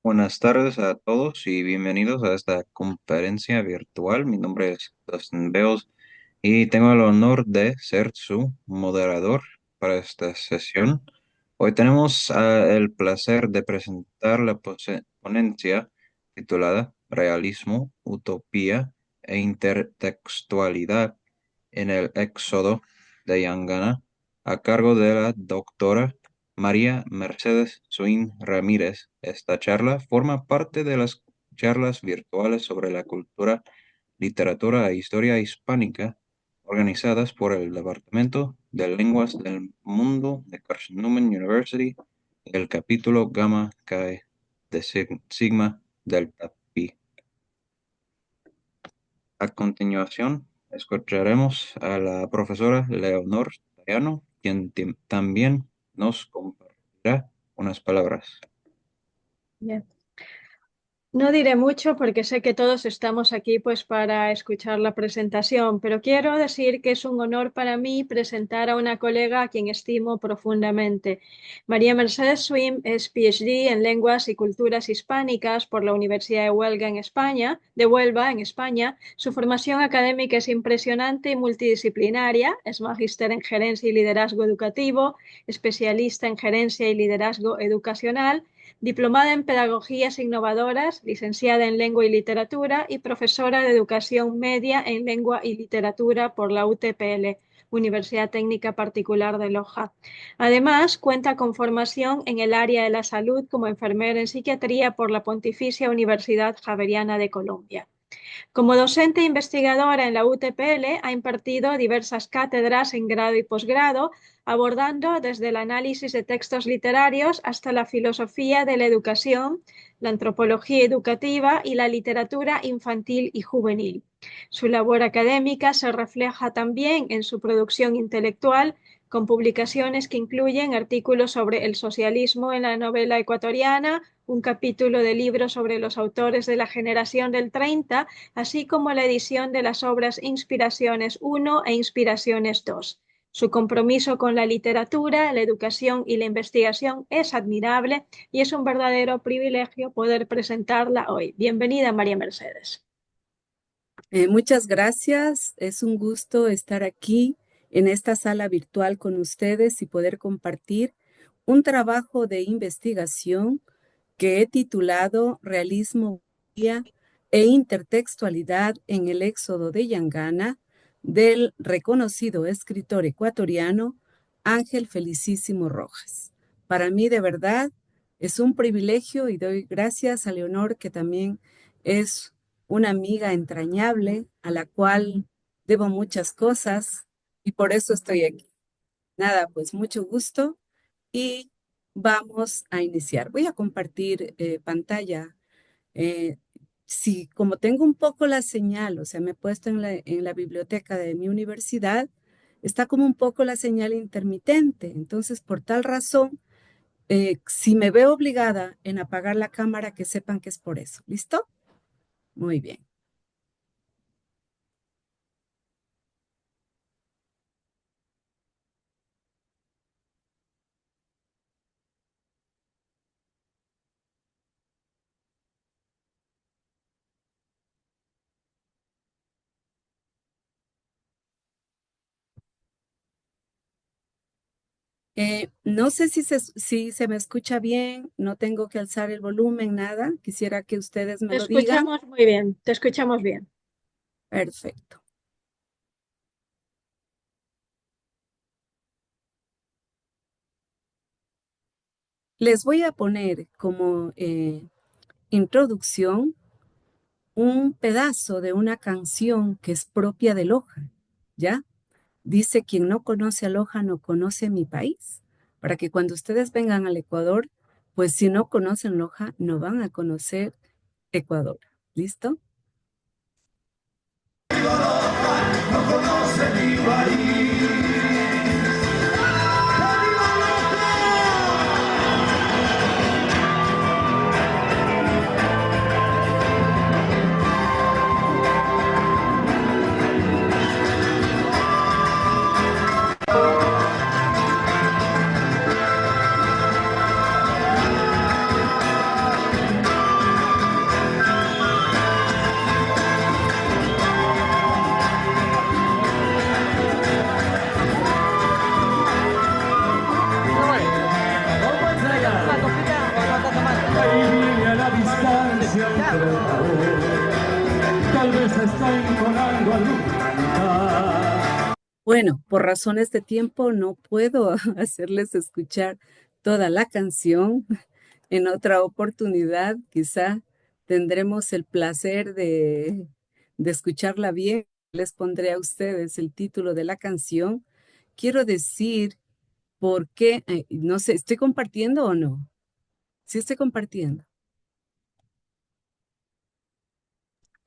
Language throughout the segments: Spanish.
Buenas tardes a todos y bienvenidos a esta conferencia virtual. Mi nombre es Dustin Beos y tengo el honor de ser su moderador para esta sesión. Hoy tenemos el placer de presentar la ponencia titulada Realismo, Utopía e Intertextualidad en el Éxodo de Yangana, a cargo de la doctora María Mercedes Swin Ramírez. Esta charla forma parte de las charlas virtuales sobre la cultura, literatura e historia hispánica organizadas por el Departamento de Lenguas del Mundo de Carson Newman University y el capítulo Gamma Chi de Sigma Delta Pi. A continuación, escucharemos a la profesora Leonor Tayano, quien también nos compartirá unas palabras. Bien. No diré mucho porque sé que todos estamos aquí pues para escuchar la presentación, pero quiero decir que es un honor para mí presentar a una colega a quien estimo profundamente. María Mercedes Swim es PhD en Lenguas y Culturas Hispánicas por la Universidad de Huelva en España. Su formación académica es impresionante y multidisciplinaria. Es magíster en Gerencia y Liderazgo Educativo, especialista en Gerencia y Liderazgo Educacional, diplomada en Pedagogías Innovadoras, licenciada en Lengua y Literatura y profesora de Educación Media en Lengua y Literatura por la UTPL, Universidad Técnica Particular de Loja. Además, cuenta con formación en el área de la salud como enfermera en psiquiatría por la Pontificia Universidad Javeriana de Colombia. Como docente e investigadora en la UTPL, ha impartido diversas cátedras en grado y posgrado, abordando desde el análisis de textos literarios hasta la filosofía de la educación, la antropología educativa y la literatura infantil y juvenil. Su labor académica se refleja también en su producción intelectual, con publicaciones que incluyen artículos sobre el socialismo en la novela ecuatoriana, un capítulo de libros sobre los autores de la generación del 30, así como la edición de las obras Inspiraciones 1 e Inspiraciones 2. Su compromiso con la literatura, la educación y la investigación es admirable y es un verdadero privilegio poder presentarla hoy. Bienvenida, María Mercedes. Muchas gracias. Es un gusto estar aquí en esta sala virtual con ustedes y poder compartir un trabajo de investigación que he titulado Realismo e Intertextualidad en el Éxodo de Yangana, del reconocido escritor ecuatoriano Ángel Felicísimo Rojas. Para mí, de verdad, es un privilegio y doy gracias a Leonor, que también es una amiga entrañable a la cual debo muchas cosas y por eso estoy aquí. Nada, pues mucho gusto y vamos a iniciar. Voy a compartir pantalla. Eh, sí, como tengo un poco la señal, o sea, me he puesto en la biblioteca de mi universidad, está como un poco la señal intermitente. Entonces, por tal razón, si me veo obligada en apagar la cámara, que sepan que es por eso. ¿Listo? Muy bien. No sé si se me escucha bien, no tengo que alzar el volumen, nada. Quisiera que ustedes me Te lo digan. escuchamos muy bien, te escuchamos bien. Perfecto. Les voy a poner como introducción un pedazo de una canción que es propia de Loja, ¿ya? Dice: quien no conoce a Loja no conoce mi país. Para que cuando ustedes vengan al Ecuador, pues si no conocen Loja, no van a conocer Ecuador. ¿Listo? No conoce mi país. se está entonando algún cantar. Bueno, por razones de tiempo no puedo hacerles escuchar toda la canción. En otra oportunidad quizá tendremos el placer de escucharla bien. Les pondré a ustedes el título de la canción. Quiero decir por qué, no sé, ¿estoy compartiendo o no? Sí estoy compartiendo.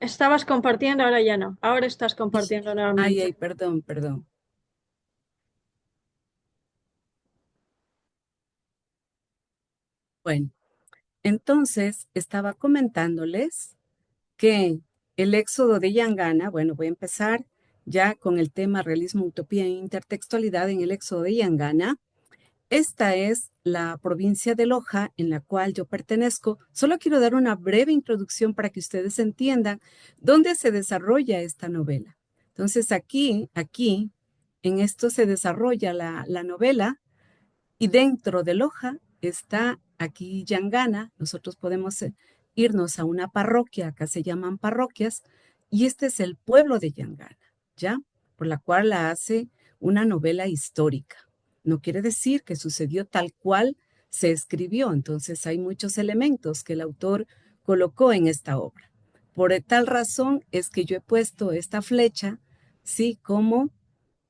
Estabas compartiendo, ahora ya no. Ahora estás compartiendo Ay, nuevamente. perdón, perdón. Bueno, entonces estaba comentándoles que el éxodo de Yangana, bueno, voy a empezar ya con el tema realismo, utopía e intertextualidad en el éxodo de Yangana. Esta es la provincia de Loja en la cual yo pertenezco. Solo quiero dar una breve introducción para que ustedes entiendan dónde se desarrolla esta novela. Entonces aquí, en esto se desarrolla la novela y dentro de Loja está aquí Yangana. Nosotros podemos irnos a una parroquia, acá se llaman parroquias, y este es el pueblo de Yangana, ¿ya? Por la cual la hace una novela histórica. No quiere decir que sucedió tal cual se escribió, entonces hay muchos elementos que el autor colocó en esta obra. Por tal razón es que yo he puesto esta flecha, ¿sí? Como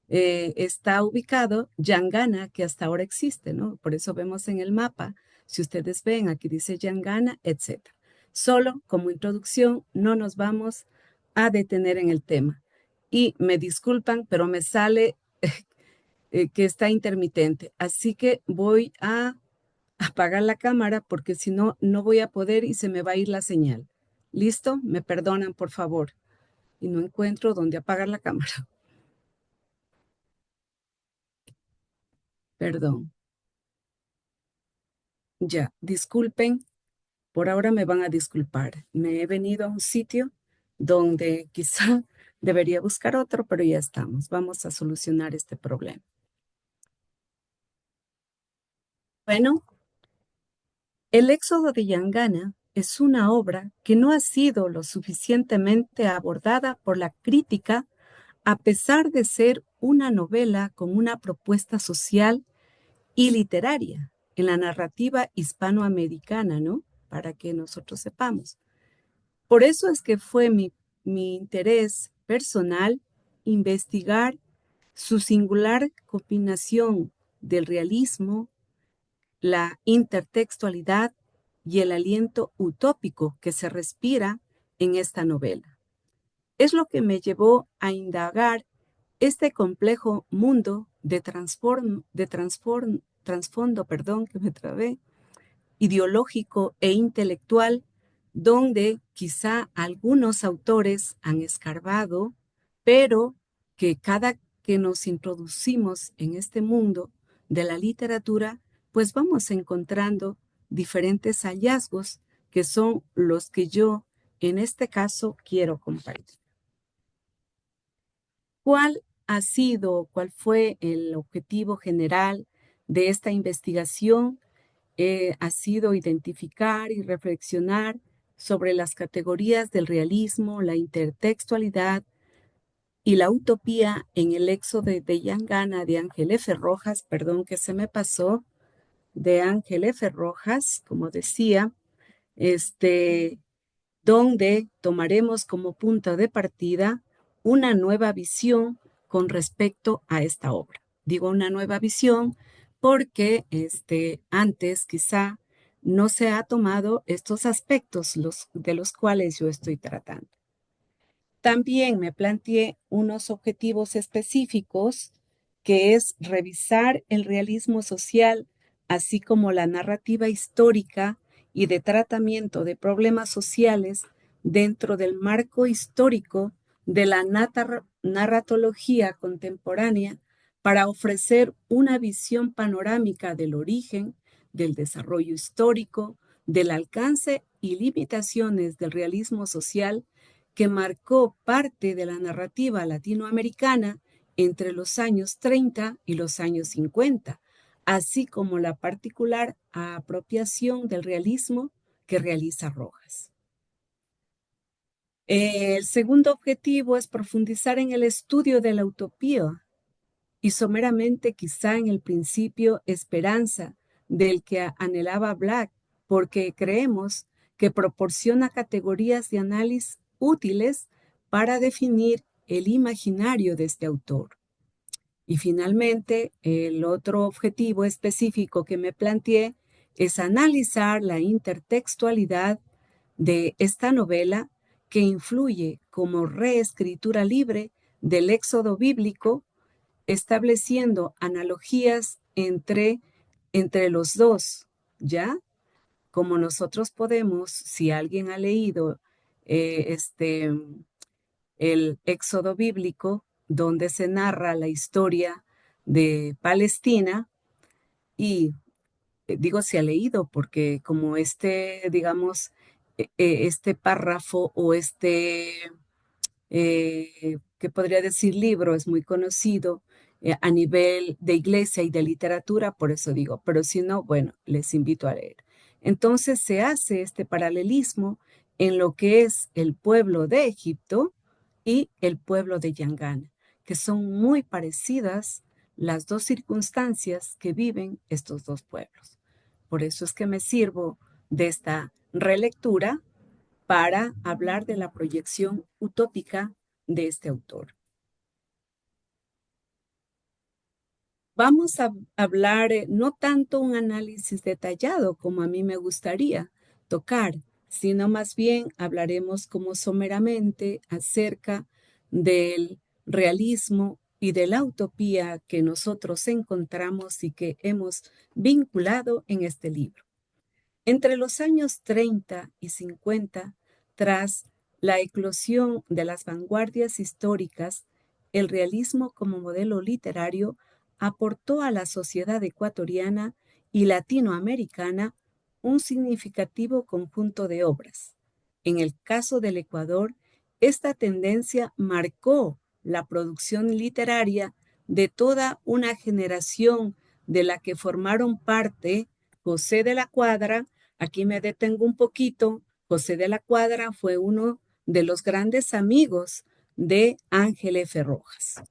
está ubicado Yangana, que hasta ahora existe, ¿no? Por eso vemos en el mapa, si ustedes ven, aquí dice Yangana, etcétera. Solo como introducción, no nos vamos a detener en el tema. Y me disculpan, pero me sale que está intermitente. Así que voy a apagar la cámara porque si no, no voy a poder y se me va a ir la señal. ¿Listo? Me perdonan, por favor. Y no encuentro dónde apagar la cámara. Perdón. Ya, disculpen, por ahora me van a disculpar. Me he venido a un sitio donde quizá debería buscar otro, pero ya estamos. Vamos a solucionar este problema. Bueno, El Éxodo de Yangana es una obra que no ha sido lo suficientemente abordada por la crítica, a pesar de ser una novela con una propuesta social y literaria en la narrativa hispanoamericana, ¿no? Para que nosotros sepamos. Por eso es que fue mi interés personal investigar su singular combinación del realismo, la intertextualidad y el aliento utópico que se respira en esta novela. Es lo que me llevó a indagar este complejo mundo de trasfondo, que me trabé, ideológico e intelectual, donde quizá algunos autores han escarbado, pero que cada que nos introducimos en este mundo de la literatura, pues vamos encontrando diferentes hallazgos que son los que yo, en este caso, quiero compartir. ¿Cuál fue el objetivo general de esta investigación? Ha sido identificar y reflexionar sobre las categorías del realismo, la intertextualidad y la utopía en el éxodo de Yangana de Ángel F. Rojas, perdón que se me pasó, de Ángel F. Rojas, como decía, donde tomaremos como punto de partida una nueva visión con respecto a esta obra. Digo una nueva visión porque antes quizá no se ha tomado estos aspectos de los cuales yo estoy tratando. También me planteé unos objetivos específicos, que es revisar el realismo social, así como la narrativa histórica y de tratamiento de problemas sociales dentro del marco histórico de la narratología contemporánea, para ofrecer una visión panorámica del origen, del desarrollo histórico, del alcance y limitaciones del realismo social, que marcó parte de la narrativa latinoamericana entre los años 30 y los años 50, así como la particular apropiación del realismo que realiza Rojas. El segundo objetivo es profundizar en el estudio de la utopía y someramente quizá en el principio esperanza del que anhelaba Black, porque creemos que proporciona categorías de análisis útiles para definir el imaginario de este autor. Y finalmente, el otro objetivo específico que me planteé es analizar la intertextualidad de esta novela que influye como reescritura libre del éxodo bíblico, estableciendo analogías entre los dos, ¿ya? Como nosotros podemos, si alguien ha leído el éxodo bíblico, donde se narra la historia de Palestina, y digo se ha leído porque como digamos, este párrafo o ¿qué podría decir? Libro es muy conocido a nivel de iglesia y de literatura, por eso digo, pero si no, bueno, les invito a leer. Entonces se hace este paralelismo en lo que es el pueblo de Egipto y el pueblo de Yangana, que son muy parecidas las dos circunstancias que viven estos dos pueblos. Por eso es que me sirvo de esta relectura para hablar de la proyección utópica de este autor. Vamos a hablar no tanto un análisis detallado como a mí me gustaría tocar, sino más bien hablaremos como someramente acerca del realismo y de la utopía que nosotros encontramos y que hemos vinculado en este libro. Entre los años 30 y 50, tras la eclosión de las vanguardias históricas, el realismo como modelo literario aportó a la sociedad ecuatoriana y latinoamericana un significativo conjunto de obras. En el caso del Ecuador, esta tendencia marcó la producción literaria de toda una generación de la que formaron parte José de la Cuadra. Aquí me detengo un poquito. José de la Cuadra fue uno de los grandes amigos de Ángel F. Rojas.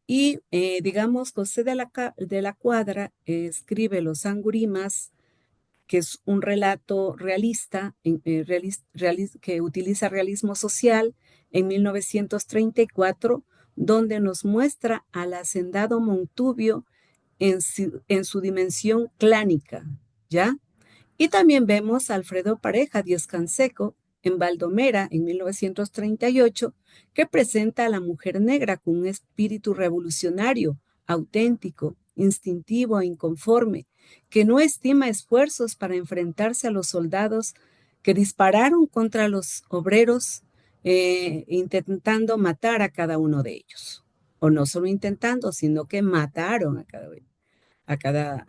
Y digamos, José de la Cuadra escribe Los Angurimas, que es un relato realista, que utiliza realismo social en 1934, donde nos muestra al hacendado Montubio en su dimensión clánica, ¿ya? Y también vemos a Alfredo Pareja Díez Canseco en Baldomera en 1938, que presenta a la mujer negra con un espíritu revolucionario, auténtico, instintivo e inconforme, que no estima esfuerzos para enfrentarse a los soldados que dispararon contra los obreros, intentando matar a cada uno de ellos. O no solo intentando, sino que mataron a cada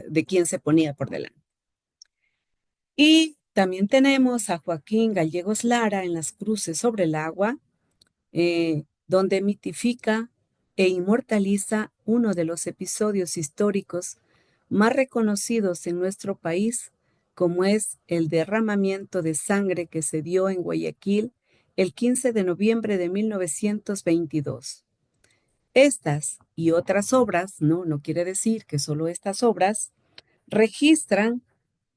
de quien se ponía por delante. Y también tenemos a Joaquín Gallegos Lara en Las Cruces sobre el Agua, donde mitifica e inmortaliza uno de los episodios históricos más reconocidos en nuestro país, como es el derramamiento de sangre que se dio en Guayaquil el 15 de noviembre de 1922. Estas y otras obras, no quiere decir que solo estas obras, registran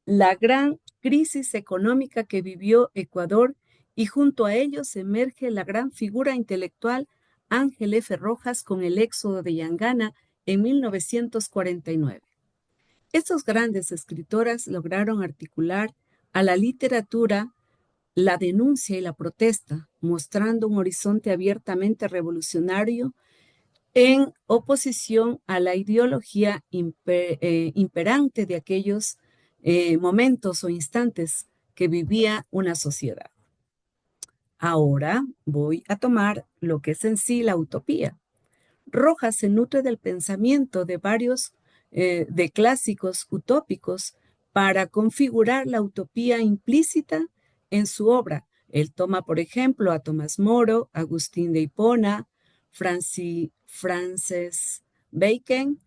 la gran crisis económica que vivió Ecuador y junto a ellos emerge la gran figura intelectual Ángel F. Rojas con el éxodo de Yangana en 1949. Estos grandes escritoras lograron articular a la literatura la denuncia y la protesta, mostrando un horizonte abiertamente revolucionario en oposición a la ideología imperante de aquellos momentos o instantes que vivía una sociedad. Ahora voy a tomar lo que es en sí la utopía. Rojas se nutre del pensamiento de varios de clásicos utópicos para configurar la utopía implícita en su obra. Él toma, por ejemplo, a Tomás Moro, Agustín de Hipona, Francis Bacon,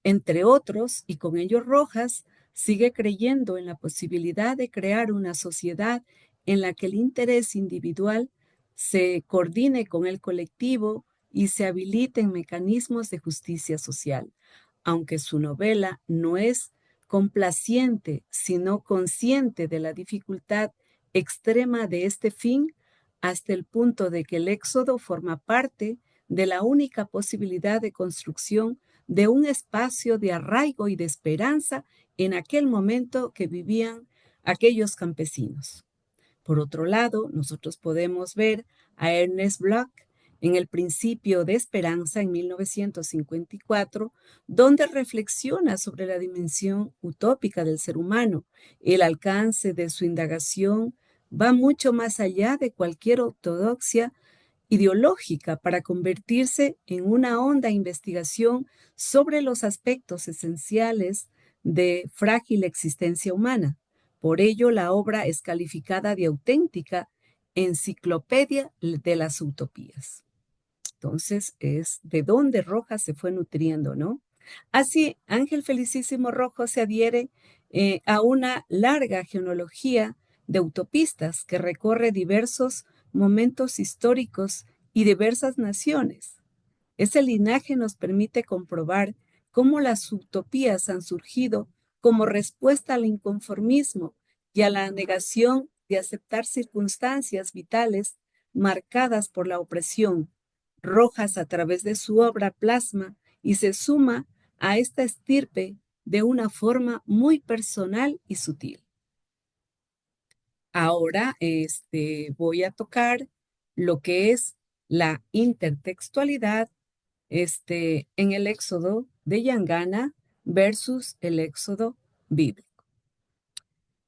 entre otros, y con ellos Rojas sigue creyendo en la posibilidad de crear una sociedad en la que el interés individual se coordine con el colectivo y se habiliten mecanismos de justicia social. Aunque su novela no es complaciente, sino consciente de la dificultad extrema de este fin, hasta el punto de que el éxodo forma parte de la única posibilidad de construcción de un espacio de arraigo y de esperanza en aquel momento que vivían aquellos campesinos. Por otro lado, nosotros podemos ver a Ernest Bloch en El principio de esperanza en 1954, donde reflexiona sobre la dimensión utópica del ser humano. El alcance de su indagación va mucho más allá de cualquier ortodoxia ideológica para convertirse en una honda investigación sobre los aspectos esenciales de frágil existencia humana. Por ello, la obra es calificada de auténtica enciclopedia de las utopías. Entonces, es de dónde Rojas se fue nutriendo, ¿no? Así, Ángel Felicísimo Rojo se adhiere a una larga genealogía de utopistas que recorre diversos momentos históricos y diversas naciones. Ese linaje nos permite comprobar cómo las utopías han surgido como respuesta al inconformismo y a la negación de aceptar circunstancias vitales marcadas por la opresión. Rojas, a través de su obra, plasma y se suma a esta estirpe de una forma muy personal y sutil. Ahora voy a tocar lo que es la intertextualidad en el Éxodo de Yangana versus el Éxodo bíblico.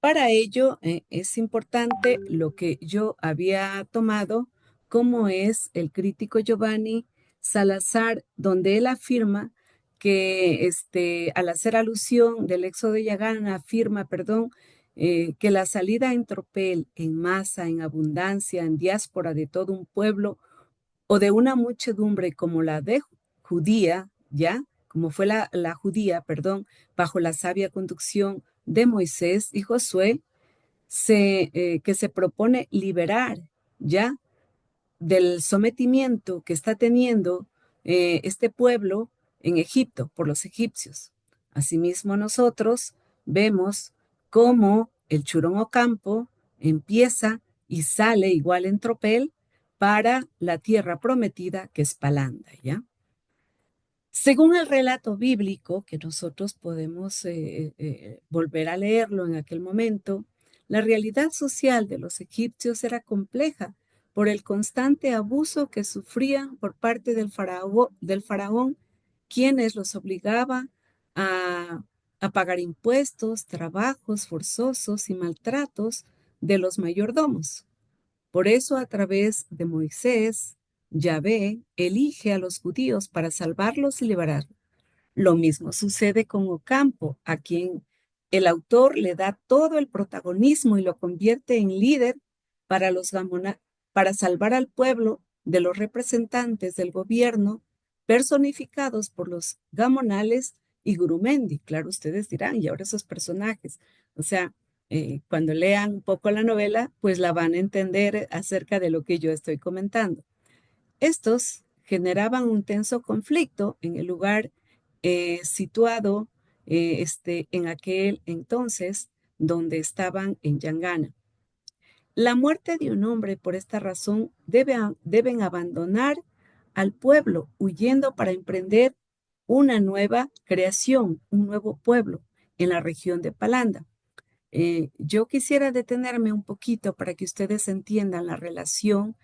Para ello es importante lo que yo había tomado como es el crítico Giovanni Salazar, donde él afirma que al hacer alusión del Éxodo de Yangana, afirma, que la salida en tropel, en masa, en abundancia, en diáspora de todo un pueblo o de una muchedumbre como la de judía, ¿ya? Como fue la judía, bajo la sabia conducción de Moisés y Josué, que se propone liberar, ¿ya? Del sometimiento que está teniendo este pueblo en Egipto por los egipcios. Asimismo, nosotros vemos cómo el Churón Ocampo empieza y sale igual en tropel para la tierra prometida que es Palanda, ¿ya? Según el relato bíblico, que nosotros podemos volver a leerlo en aquel momento, la realidad social de los egipcios era compleja por el constante abuso que sufrían por parte del faraón, quienes los obligaba a, a pagar impuestos, trabajos forzosos y maltratos de los mayordomos. Por eso, a través de Moisés, Yahvé elige a los judíos para salvarlos y liberarlos. Lo mismo sucede con Ocampo, a quien el autor le da todo el protagonismo y lo convierte en líder para, para salvar al pueblo de los representantes del gobierno personificados por los gamonales y Gurumendi. Claro, ustedes dirán, y ahora esos personajes. O sea, cuando lean un poco la novela, pues la van a entender acerca de lo que yo estoy comentando. Estos generaban un tenso conflicto en el lugar situado en aquel entonces donde estaban en Yangana. La muerte de un hombre por esta razón deben abandonar al pueblo huyendo para emprender una nueva creación, un nuevo pueblo en la región de Palanda. Yo quisiera detenerme un poquito para que ustedes entiendan la relación.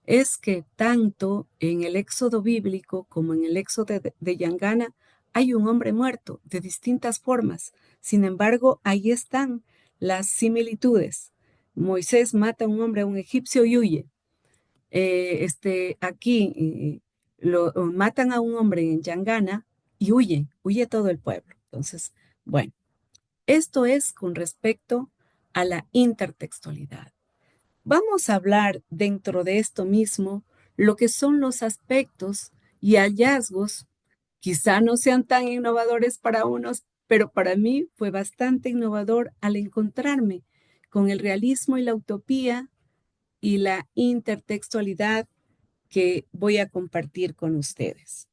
Es que tanto en el éxodo bíblico como en el éxodo de Yangana hay un hombre muerto de distintas formas. Sin embargo, ahí están las similitudes. Moisés mata a un hombre, a un egipcio y huye. Aquí matan a un hombre en Yangana y huye todo el pueblo. Entonces, bueno, esto es con respecto a la intertextualidad. Vamos a hablar dentro de esto mismo lo que son los aspectos y hallazgos. Quizá no sean tan innovadores para unos, pero para mí fue bastante innovador al encontrarme con el realismo y la utopía y la intertextualidad que voy a compartir con ustedes.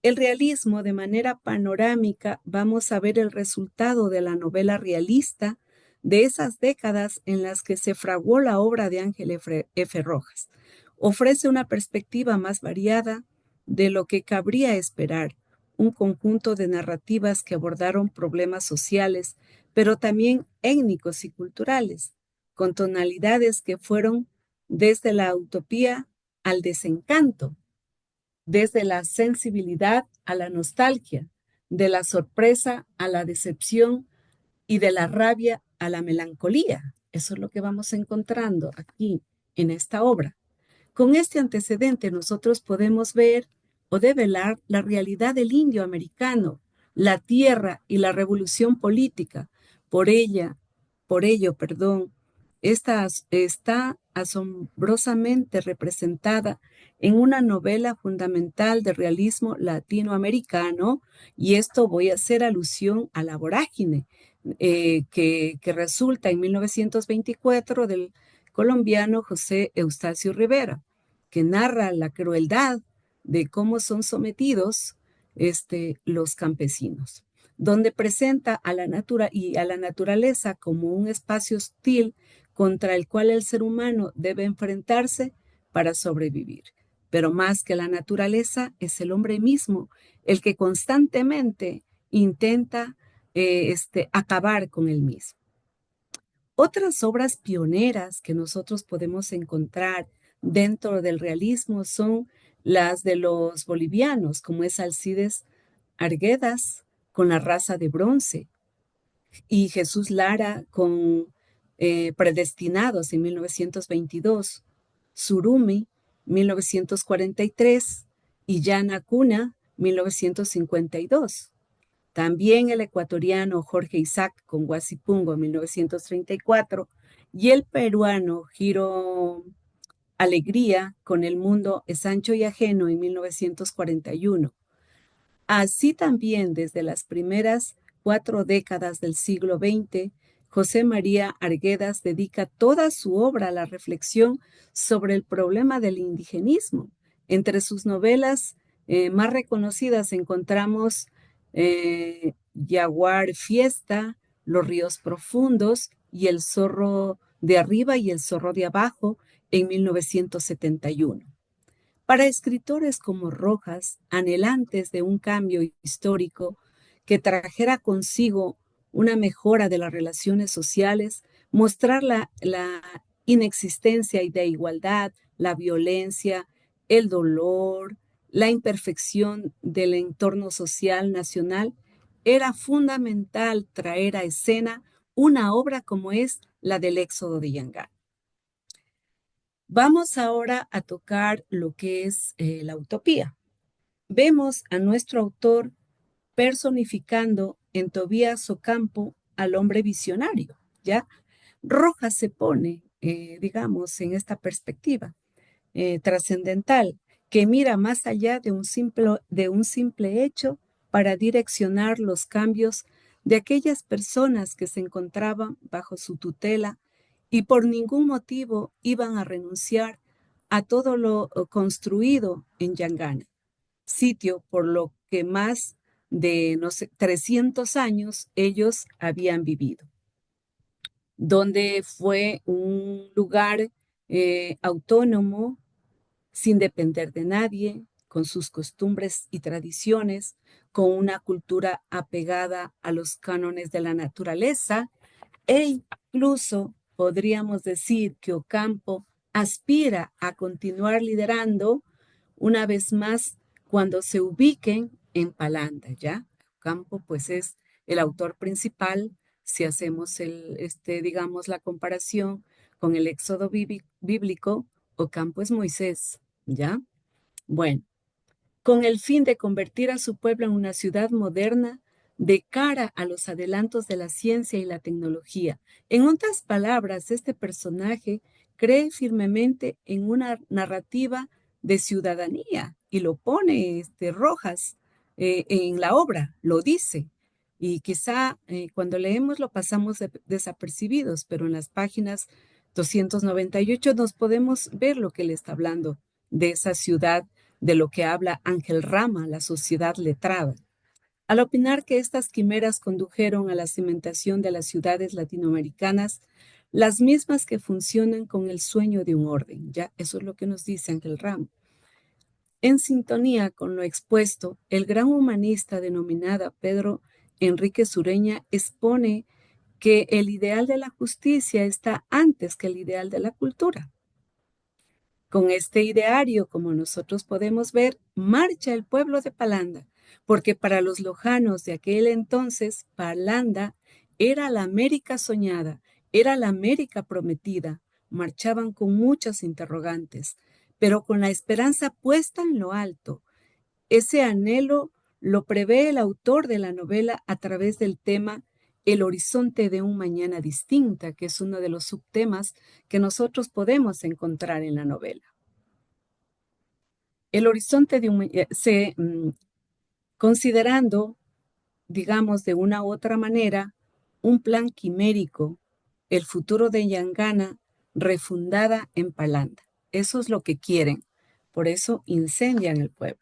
El realismo, de manera panorámica, vamos a ver el resultado de la novela realista de esas décadas en las que se fraguó la obra de Ángel F. Rojas. Ofrece una perspectiva más variada de lo que cabría esperar, un conjunto de narrativas que abordaron problemas sociales, pero también étnicos y culturales, con tonalidades que fueron desde la utopía al desencanto, desde la sensibilidad a la nostalgia, de la sorpresa a la decepción y de la rabia a la melancolía. Eso es lo que vamos encontrando aquí en esta obra. Con este antecedente nosotros podemos ver o develar la realidad del indio americano, la tierra y la revolución política. Por ello, esta está asombrosamente representada en una novela fundamental de realismo latinoamericano, y esto voy a hacer alusión a La Vorágine, que resulta en 1924 del colombiano José Eustacio Rivera, que narra la crueldad de cómo son sometidos los campesinos, donde presenta a la naturaleza como un espacio hostil contra el cual el ser humano debe enfrentarse para sobrevivir. Pero más que la naturaleza, es el hombre mismo el que constantemente intenta acabar con él mismo. Otras obras pioneras que nosotros podemos encontrar dentro del realismo son las de los bolivianos, como es Alcides Arguedas con La raza de bronce y Jesús Lara con Predestinados en 1922, Surumi 1943 y Yana Cuna 1952. También el ecuatoriano Jorge Isaac con Guasipungo en 1934 y el peruano Giro Alegría con El mundo es ancho y ajeno en 1941. Así también, desde las primeras 4 décadas del siglo XX, José María Arguedas dedica toda su obra a la reflexión sobre el problema del indigenismo. Entre sus novelas más reconocidas encontramos Yaguar Fiesta, Los ríos profundos y El zorro de arriba y El zorro de abajo en 1971. Para escritores como Rojas, anhelantes de un cambio histórico que trajera consigo una mejora de las relaciones sociales, mostrar la inexistencia de igualdad, la violencia, el dolor, la imperfección del entorno social nacional, era fundamental traer a escena una obra como es la del Éxodo de Yangán. Vamos ahora a tocar lo que es la utopía. Vemos a nuestro autor personificando en Tobías Ocampo al hombre visionario, ¿ya? Rojas se pone, digamos, en esta perspectiva trascendental, que mira más allá de un simple hecho para direccionar los cambios de aquellas personas que se encontraban bajo su tutela y por ningún motivo iban a renunciar a todo lo construido en Yangana, sitio por lo que más de, 300 años ellos habían vivido, donde fue un lugar autónomo, sin depender de nadie, con sus costumbres y tradiciones, con una cultura apegada a los cánones de la naturaleza, e incluso podríamos decir que Ocampo aspira a continuar liderando una vez más cuando se ubiquen en Palanda, ¿ya? Ocampo pues es el autor principal, si hacemos digamos, la comparación con el Éxodo bíblico, Ocampo es Moisés, ¿ya? Bueno, con el fin de convertir a su pueblo en una ciudad moderna de cara a los adelantos de la ciencia y la tecnología. En otras palabras, este personaje cree firmemente en una narrativa de ciudadanía y lo pone Rojas en la obra, lo dice. Y quizá cuando leemos lo pasamos desapercibidos, pero en las páginas 298 nos podemos ver lo que él está hablando de esa ciudad, de lo que habla Ángel Rama, la sociedad letrada. Al opinar que estas quimeras condujeron a la cimentación de las ciudades latinoamericanas, las mismas que funcionan con el sueño de un orden, ya eso es lo que nos dice Ángel Rama. En sintonía con lo expuesto, el gran humanista denominado Pedro Enrique Sureña expone que el ideal de la justicia está antes que el ideal de la cultura. Con este ideario, como nosotros podemos ver, marcha el pueblo de Palanda, porque para los lojanos de aquel entonces, Palanda era la América soñada, era la América prometida. Marchaban con muchas interrogantes, pero con la esperanza puesta en lo alto. Ese anhelo lo prevé el autor de la novela a través del tema El horizonte de un mañana distinta, que es uno de los subtemas que nosotros podemos encontrar en la novela. El horizonte de considerando, digamos, de una u otra manera, un plan quimérico, el futuro de Yangana refundada en Palanda. Eso es lo que quieren. Por eso incendian el pueblo.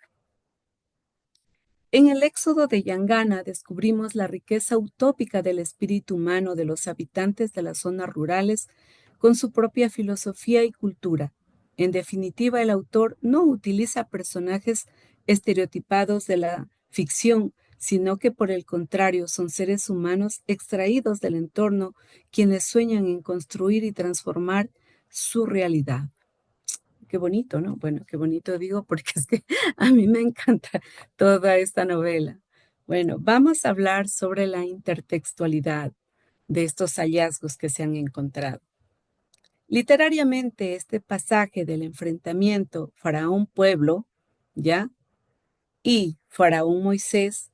En el éxodo de Yangana descubrimos la riqueza utópica del espíritu humano de los habitantes de las zonas rurales con su propia filosofía y cultura. En definitiva, el autor no utiliza personajes estereotipados de la ficción, sino que por el contrario son seres humanos extraídos del entorno quienes sueñan en construir y transformar su realidad. Qué bonito, ¿no? Bueno, qué bonito digo porque es que a mí me encanta toda esta novela. Bueno, vamos a hablar sobre la intertextualidad de estos hallazgos que se han encontrado. Literariamente, este pasaje del enfrentamiento faraón-pueblo, ¿ya? Y faraón-Moisés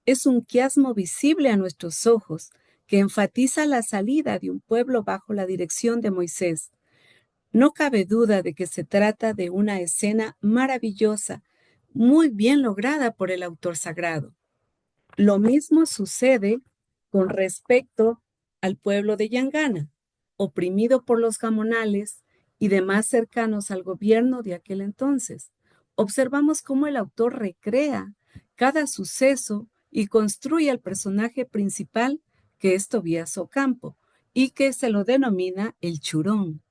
es un quiasmo visible a nuestros ojos que enfatiza la salida de un pueblo bajo la dirección de Moisés. No cabe duda de que se trata de una escena maravillosa, muy bien lograda por el autor sagrado. Lo mismo sucede con respecto al pueblo de Yangana, oprimido por los gamonales y demás cercanos al gobierno de aquel entonces. Observamos cómo el autor recrea cada suceso y construye el personaje principal, que es Tobías Ocampo, y que se lo denomina el Churón.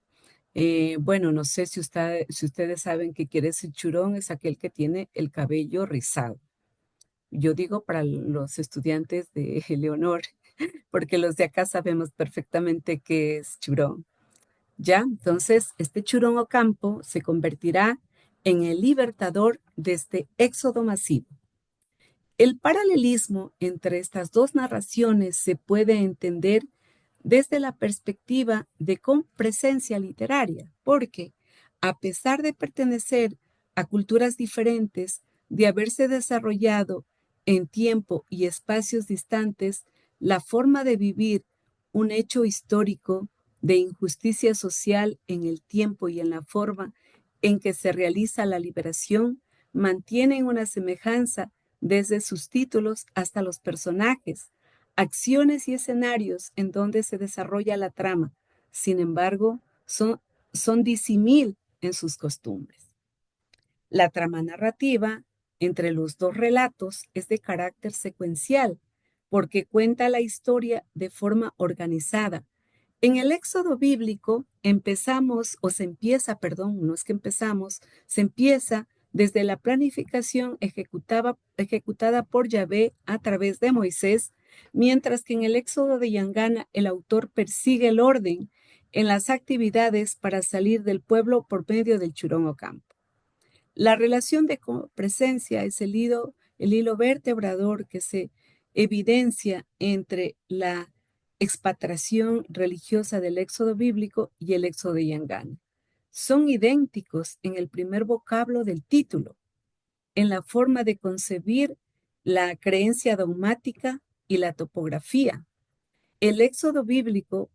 Bueno, no sé si ustedes saben qué quiere decir churón, es aquel que tiene el cabello rizado. Yo digo para los estudiantes de Leonor, porque los de acá sabemos perfectamente qué es churón. Ya, entonces, este Churón Ocampo se convertirá en el libertador de este éxodo masivo. El paralelismo entre estas dos narraciones se puede entender desde la perspectiva de compresencia literaria, porque a pesar de pertenecer a culturas diferentes, de haberse desarrollado en tiempo y espacios distantes, la forma de vivir un hecho histórico de injusticia social en el tiempo y en la forma en que se realiza la liberación mantienen una semejanza desde sus títulos hasta los personajes, acciones y escenarios en donde se desarrolla la trama. Sin embargo, son disimil en sus costumbres. La trama narrativa entre los dos relatos es de carácter secuencial, porque cuenta la historia de forma organizada. En el éxodo bíblico se empieza desde la planificación ejecutada por Yahvé a través de Moisés, mientras que en el éxodo de Yangana el autor persigue el orden en las actividades para salir del pueblo por medio del Churón Ocampo. La relación de presencia es el hilo vertebrador que se evidencia entre la expatriación religiosa del éxodo bíblico y el éxodo de Yangana. Son idénticos en el primer vocablo del título, en la forma de concebir la creencia dogmática y la topografía. El éxodo bíblico,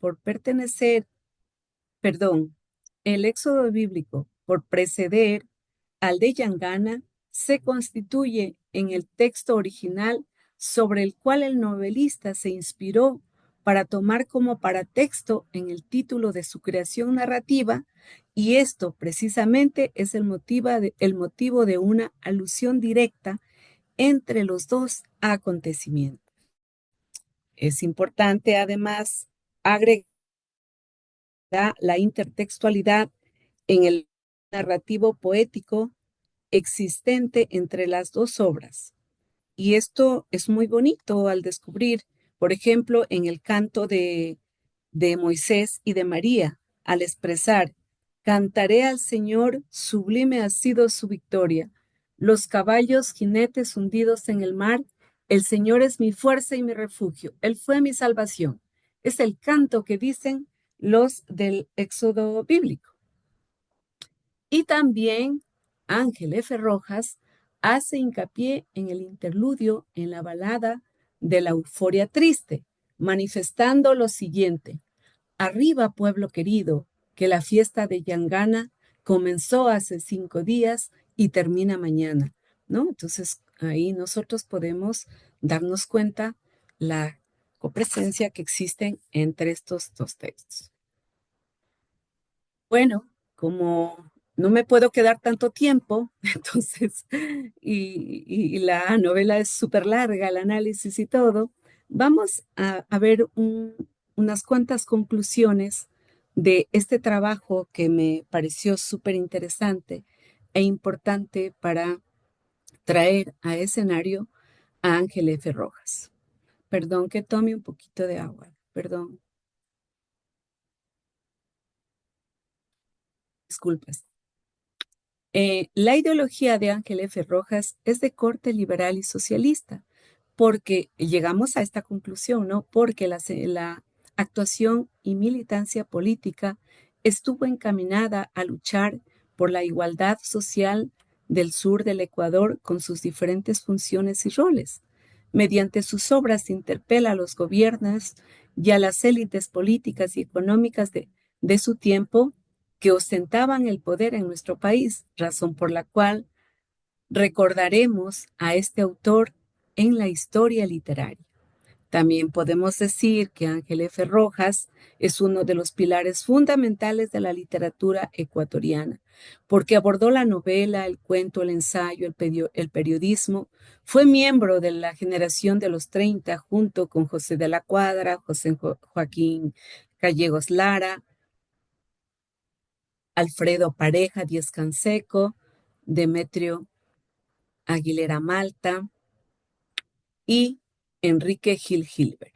el éxodo bíblico, por preceder al de Yangana, se constituye en el texto original sobre el cual el novelista se inspiró para tomar como paratexto en el título de su creación narrativa, y esto precisamente es el motivo de una alusión directa entre los dos acontecimientos. Es importante además agregar la intertextualidad en el narrativo poético existente entre las dos obras. Y esto es muy bonito al descubrir, por ejemplo, en el canto de Moisés y de María, al expresar, cantaré al Señor, sublime ha sido su victoria. Los caballos, jinetes hundidos en el mar, el Señor es mi fuerza y mi refugio, Él fue mi salvación. Es el canto que dicen los del Éxodo bíblico. Y también Ángel F. Rojas hace hincapié en el interludio en la balada de la euforia triste, manifestando lo siguiente: arriba, pueblo querido, que la fiesta de Yangana comenzó hace 5 días y termina mañana, ¿no? Entonces, ahí nosotros podemos darnos cuenta la copresencia que existen entre estos dos textos. Bueno, como no me puedo quedar tanto tiempo, entonces, y la novela es súper larga, el análisis y todo, vamos a ver unas cuantas conclusiones de este trabajo que me pareció súper interesante e importante para traer a escenario a Ángel F. Rojas. Perdón que tome un poquito de agua, perdón, disculpas. La ideología de Ángel F. Rojas es de corte liberal y socialista, porque llegamos a esta conclusión, ¿no? Porque la actuación y militancia política estuvo encaminada a luchar por la igualdad social del sur del Ecuador con sus diferentes funciones y roles. Mediante sus obras interpela a los gobiernos y a las élites políticas y económicas de su tiempo que ostentaban el poder en nuestro país, razón por la cual recordaremos a este autor en la historia literaria. También podemos decir que Ángel F. Rojas es uno de los pilares fundamentales de la literatura ecuatoriana, porque abordó la novela, el cuento, el ensayo, el periodismo. Fue miembro de la generación de los 30 junto con José de la Cuadra, Joaquín Gallegos Lara, Alfredo Pareja Díez Canseco, Demetrio Aguilera Malta y Enrique Gil Gilbert,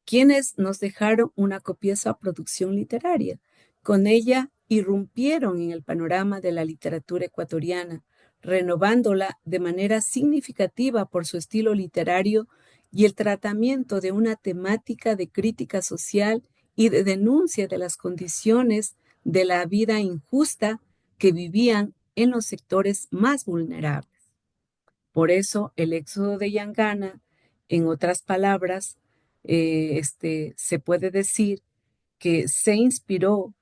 quienes nos dejaron una copiosa producción literaria. Con ella irrumpieron en el panorama de la literatura ecuatoriana, renovándola de manera significativa por su estilo literario y el tratamiento de una temática de crítica social y de denuncia de las condiciones de la vida injusta que vivían en los sectores más vulnerables. Por eso, el éxodo de Yangana, en otras palabras, se puede decir que se inspiró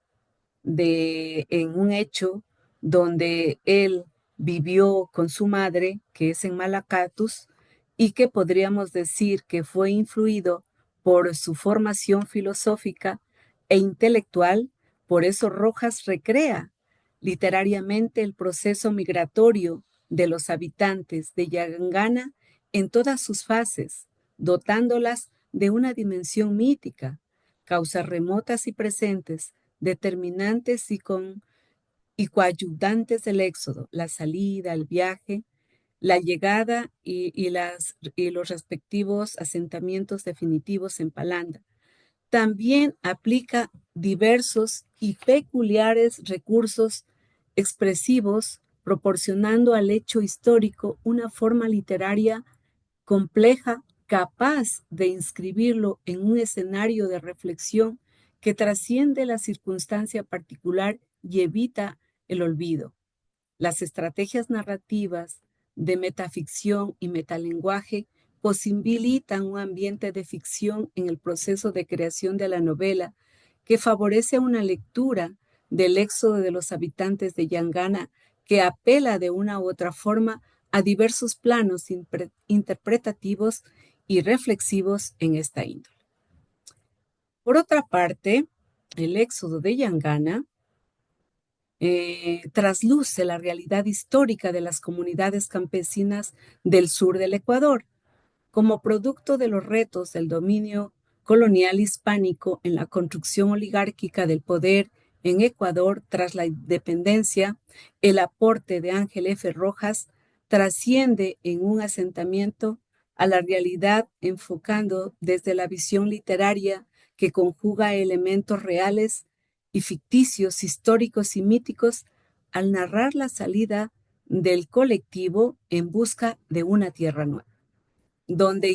en un hecho donde él vivió con su madre, que es en Malacatus, y que podríamos decir que fue influido por su formación filosófica e intelectual. Por eso Rojas recrea literariamente el proceso migratorio de los habitantes de Yangana en todas sus fases, dotándolas de una dimensión mítica, causas remotas y presentes, determinantes y coayudantes del éxodo, la salida, el viaje, la llegada y los respectivos asentamientos definitivos en Palanda. También aplica diversos y peculiares recursos expresivos, proporcionando al hecho histórico una forma literaria compleja, capaz de inscribirlo en un escenario de reflexión que trasciende la circunstancia particular y evita el olvido. Las estrategias narrativas de metaficción y metalenguaje posibilitan un ambiente de ficción en el proceso de creación de la novela que favorece una lectura del éxodo de los habitantes de Yangana que apela de una u otra forma a diversos planos interpretativos y reflexivos en esta índole. Por otra parte, el éxodo de Yangana trasluce la realidad histórica de las comunidades campesinas del sur del Ecuador, como producto de los retos del dominio colonial hispánico en la construcción oligárquica del poder en Ecuador tras la independencia. El aporte de Ángel F. Rojas trasciende en un asentamiento a la realidad, enfocando desde la visión literaria que conjuga elementos reales y ficticios, históricos y míticos, al narrar la salida del colectivo en busca de una tierra nueva, donde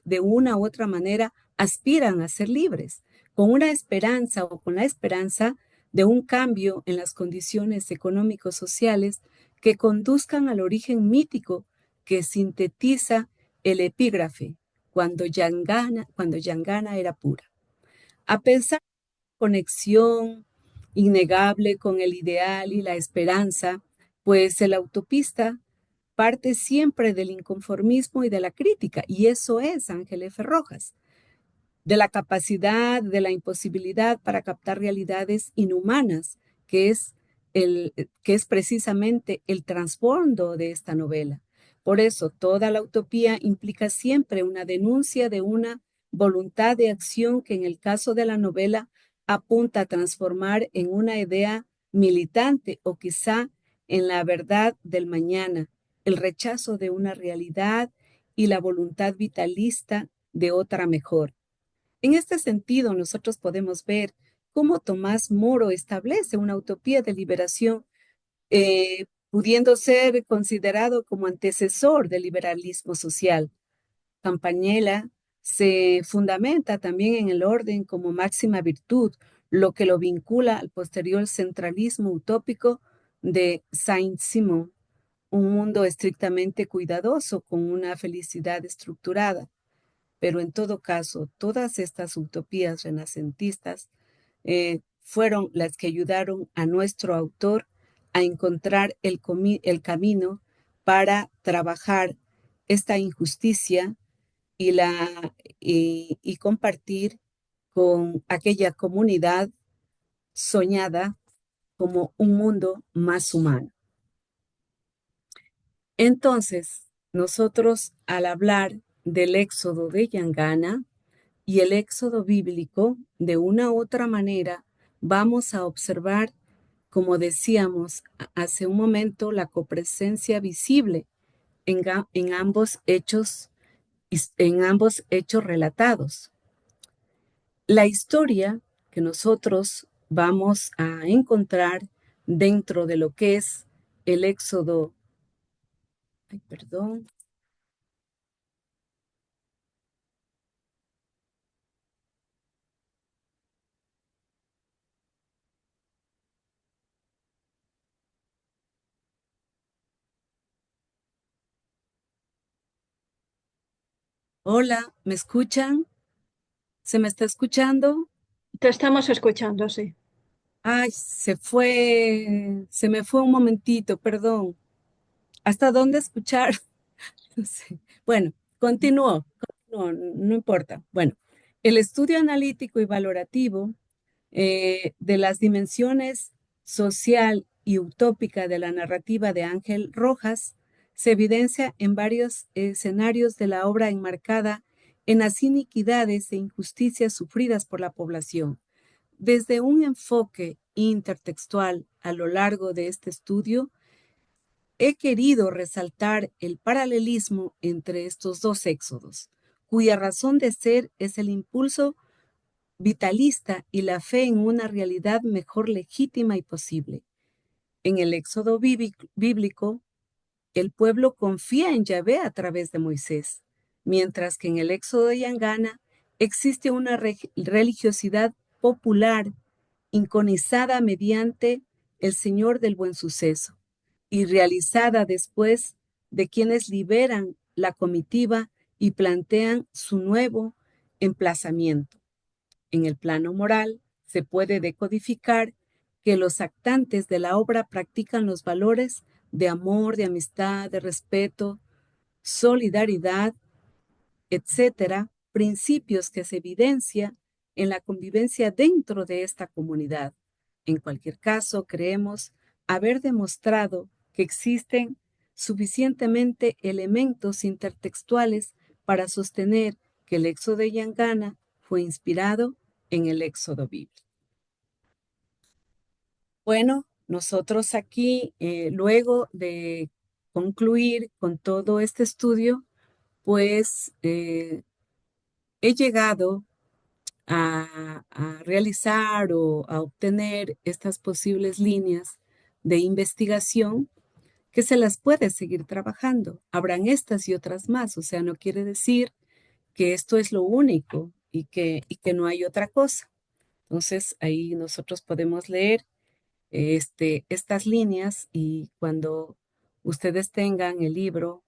de una u otra manera aspiran a ser libres, con una esperanza o con la esperanza de un cambio en las condiciones económicos sociales que conduzcan al origen mítico que sintetiza el epígrafe cuando Yangana era pura. A pesar de la conexión innegable con el ideal y la esperanza, pues el autopista parte siempre del inconformismo y de la crítica, y eso es Ángel F. Rojas, de la capacidad, de la imposibilidad para captar realidades inhumanas, que es, que es precisamente el trasfondo de esta novela. Por eso, toda la utopía implica siempre una denuncia de una voluntad de acción que en el caso de la novela apunta a transformar en una idea militante o quizá en la verdad del mañana, el rechazo de una realidad y la voluntad vitalista de otra mejor. En este sentido, nosotros podemos ver cómo Tomás Moro establece una utopía de liberación, pudiendo ser considerado como antecesor del liberalismo social. Campanella se fundamenta también en el orden como máxima virtud, lo que lo vincula al posterior centralismo utópico de Saint-Simon, un mundo estrictamente cuidadoso con una felicidad estructurada. Pero en todo caso, todas estas utopías renacentistas fueron las que ayudaron a nuestro autor a encontrar el camino para trabajar esta injusticia y compartir con aquella comunidad soñada como un mundo más humano. Entonces, nosotros al hablar del éxodo de Yangana y el éxodo bíblico, de una u otra manera, vamos a observar, como decíamos hace un momento, la copresencia visible en ambos hechos relatados. La historia que nosotros vamos a encontrar dentro de lo que es el éxodo. Ay, perdón. Hola, ¿me escuchan? ¿Se me está escuchando? Te estamos escuchando, sí. Ay, se me fue un momentito, perdón. ¿Hasta dónde escuchar? No sé. Bueno, no importa. Bueno, el estudio analítico y valorativo de las dimensiones social y utópica de la narrativa de Ángel Rojas se evidencia en varios escenarios de la obra enmarcada en las iniquidades e injusticias sufridas por la población. Desde un enfoque intertextual a lo largo de este estudio, he querido resaltar el paralelismo entre estos dos éxodos, cuya razón de ser es el impulso vitalista y la fe en una realidad mejor legítima y posible. En el éxodo bíblico, el pueblo confía en Yahvé a través de Moisés, mientras que en el éxodo de Yangana existe una religiosidad popular inconizada mediante el Señor del Buen Suceso y realizada después de quienes liberan la comitiva y plantean su nuevo emplazamiento. En el plano moral, se puede decodificar que los actantes de la obra practican los valores de amor, de amistad, de respeto, solidaridad, etcétera, principios que se evidencia en la convivencia dentro de esta comunidad. En cualquier caso, creemos haber demostrado que existen suficientemente elementos intertextuales para sostener que el Éxodo de Yangana fue inspirado en el Éxodo bíblico. Bueno, nosotros aquí, luego de concluir con todo este estudio, pues he llegado a realizar o a obtener estas posibles líneas de investigación que se las puede seguir trabajando. Habrán estas y otras más, o sea, no quiere decir que esto es lo único y que no hay otra cosa. Entonces, ahí nosotros podemos leer estas líneas y cuando ustedes tengan el libro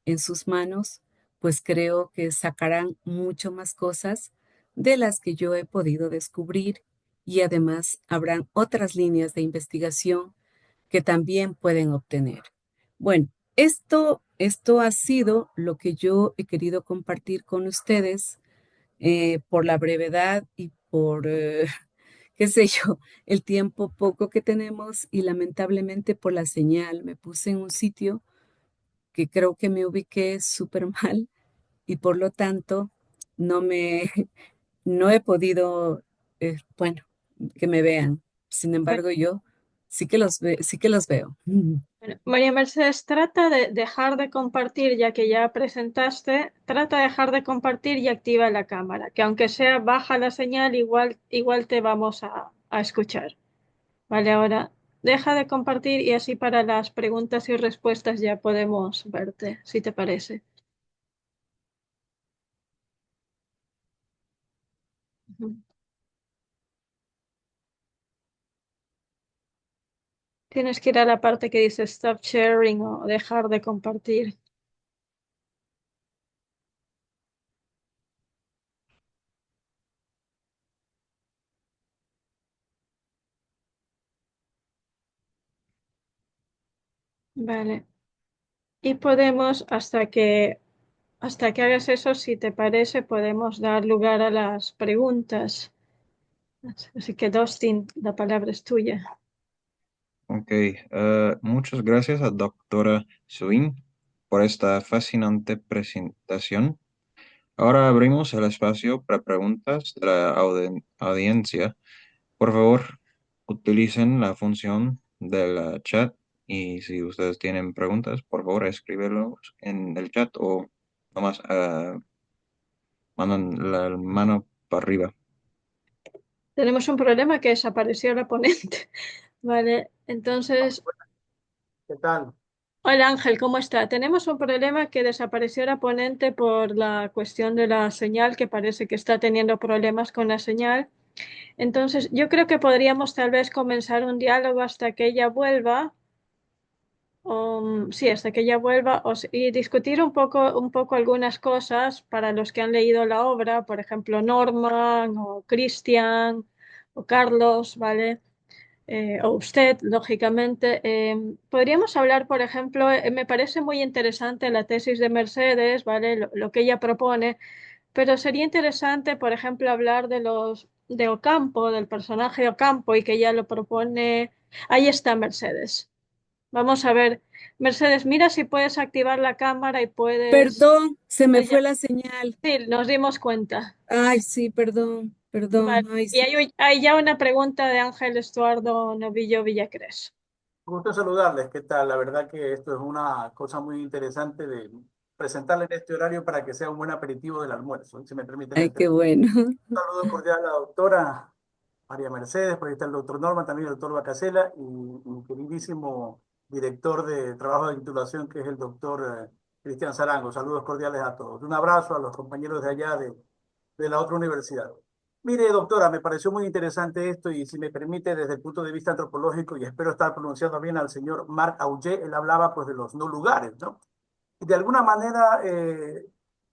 en sus manos, pues creo que sacarán mucho más cosas de las que yo he podido descubrir y además habrán otras líneas de investigación que también pueden obtener. Bueno, esto ha sido lo que yo he querido compartir con ustedes por la brevedad y por qué sé yo, el tiempo poco que tenemos y lamentablemente por la señal. Me puse en un sitio que creo que me ubiqué súper mal y por lo tanto no me, no he podido, bueno, que me vean. Sin Bueno, embargo, yo sí que los veo. bueno, María Mercedes, trata de dejar de compartir, ya que ya presentaste, trata de dejar de compartir y activa la cámara, que aunque sea baja la señal, igual te vamos a escuchar. Vale, ahora deja de compartir y así para las preguntas y respuestas ya podemos verte, si te parece. Ujú. Tienes que ir a la parte que dice Stop Sharing o dejar de compartir. Vale. Y podemos, hasta que hagas eso, si te parece, podemos dar lugar a las preguntas. Así que, Dustin, la palabra es tuya. Ok, muchas gracias a doctora Swin por esta fascinante presentación. Ahora abrimos el espacio para preguntas de la audiencia. Por favor, utilicen la función del chat y si ustedes tienen preguntas, por favor, escríbelos en el chat o nomás mandan la mano para arriba. Tenemos un problema que desapareció la ponente. Vale, entonces, ¿Qué tal? hola Ángel, ¿cómo está? Tenemos un problema que desapareció la ponente por la cuestión de la señal, que parece que está teniendo problemas con la señal. Entonces, yo creo que podríamos tal vez comenzar un diálogo hasta que ella vuelva. Sí, hasta que ella vuelva y discutir un poco algunas cosas para los que han leído la obra, por ejemplo, Norman o Christian o Carlos, ¿vale? O usted, lógicamente. Podríamos hablar, por ejemplo, me parece muy interesante la tesis de Mercedes, ¿vale? Lo que ella propone, pero sería interesante, por ejemplo, hablar de Ocampo, del personaje Ocampo, y que ella lo propone. Ahí está Mercedes. Vamos a ver, Mercedes, mira si puedes activar la cámara y puedes. Perdón, se me Ya, fue la señal. sí, nos dimos cuenta. Ay, sí, perdón, Vale. perdón. Ay, Y sí. hay ya una pregunta de Ángel Estuardo Novillo Villacrés. Gusto saludarles. ¿Qué tal? La verdad que esto es una cosa muy interesante de presentarle en este horario para que sea un buen aperitivo del almuerzo, si me permiten Ay, el qué término. bueno. Un saludo cordial a la doctora María Mercedes, por ahí está el doctor Norman, también el doctor Bacasela y mi queridísimo director de trabajo de titulación, que es el doctor Cristian Zarango. Saludos cordiales a todos. Un abrazo a los compañeros de allá de la otra universidad. Mire, doctora, me pareció muy interesante esto y si me permite, desde el punto de vista antropológico, y espero estar pronunciando bien al señor Marc Augé, él hablaba pues de los no lugares, ¿no? Y de alguna manera,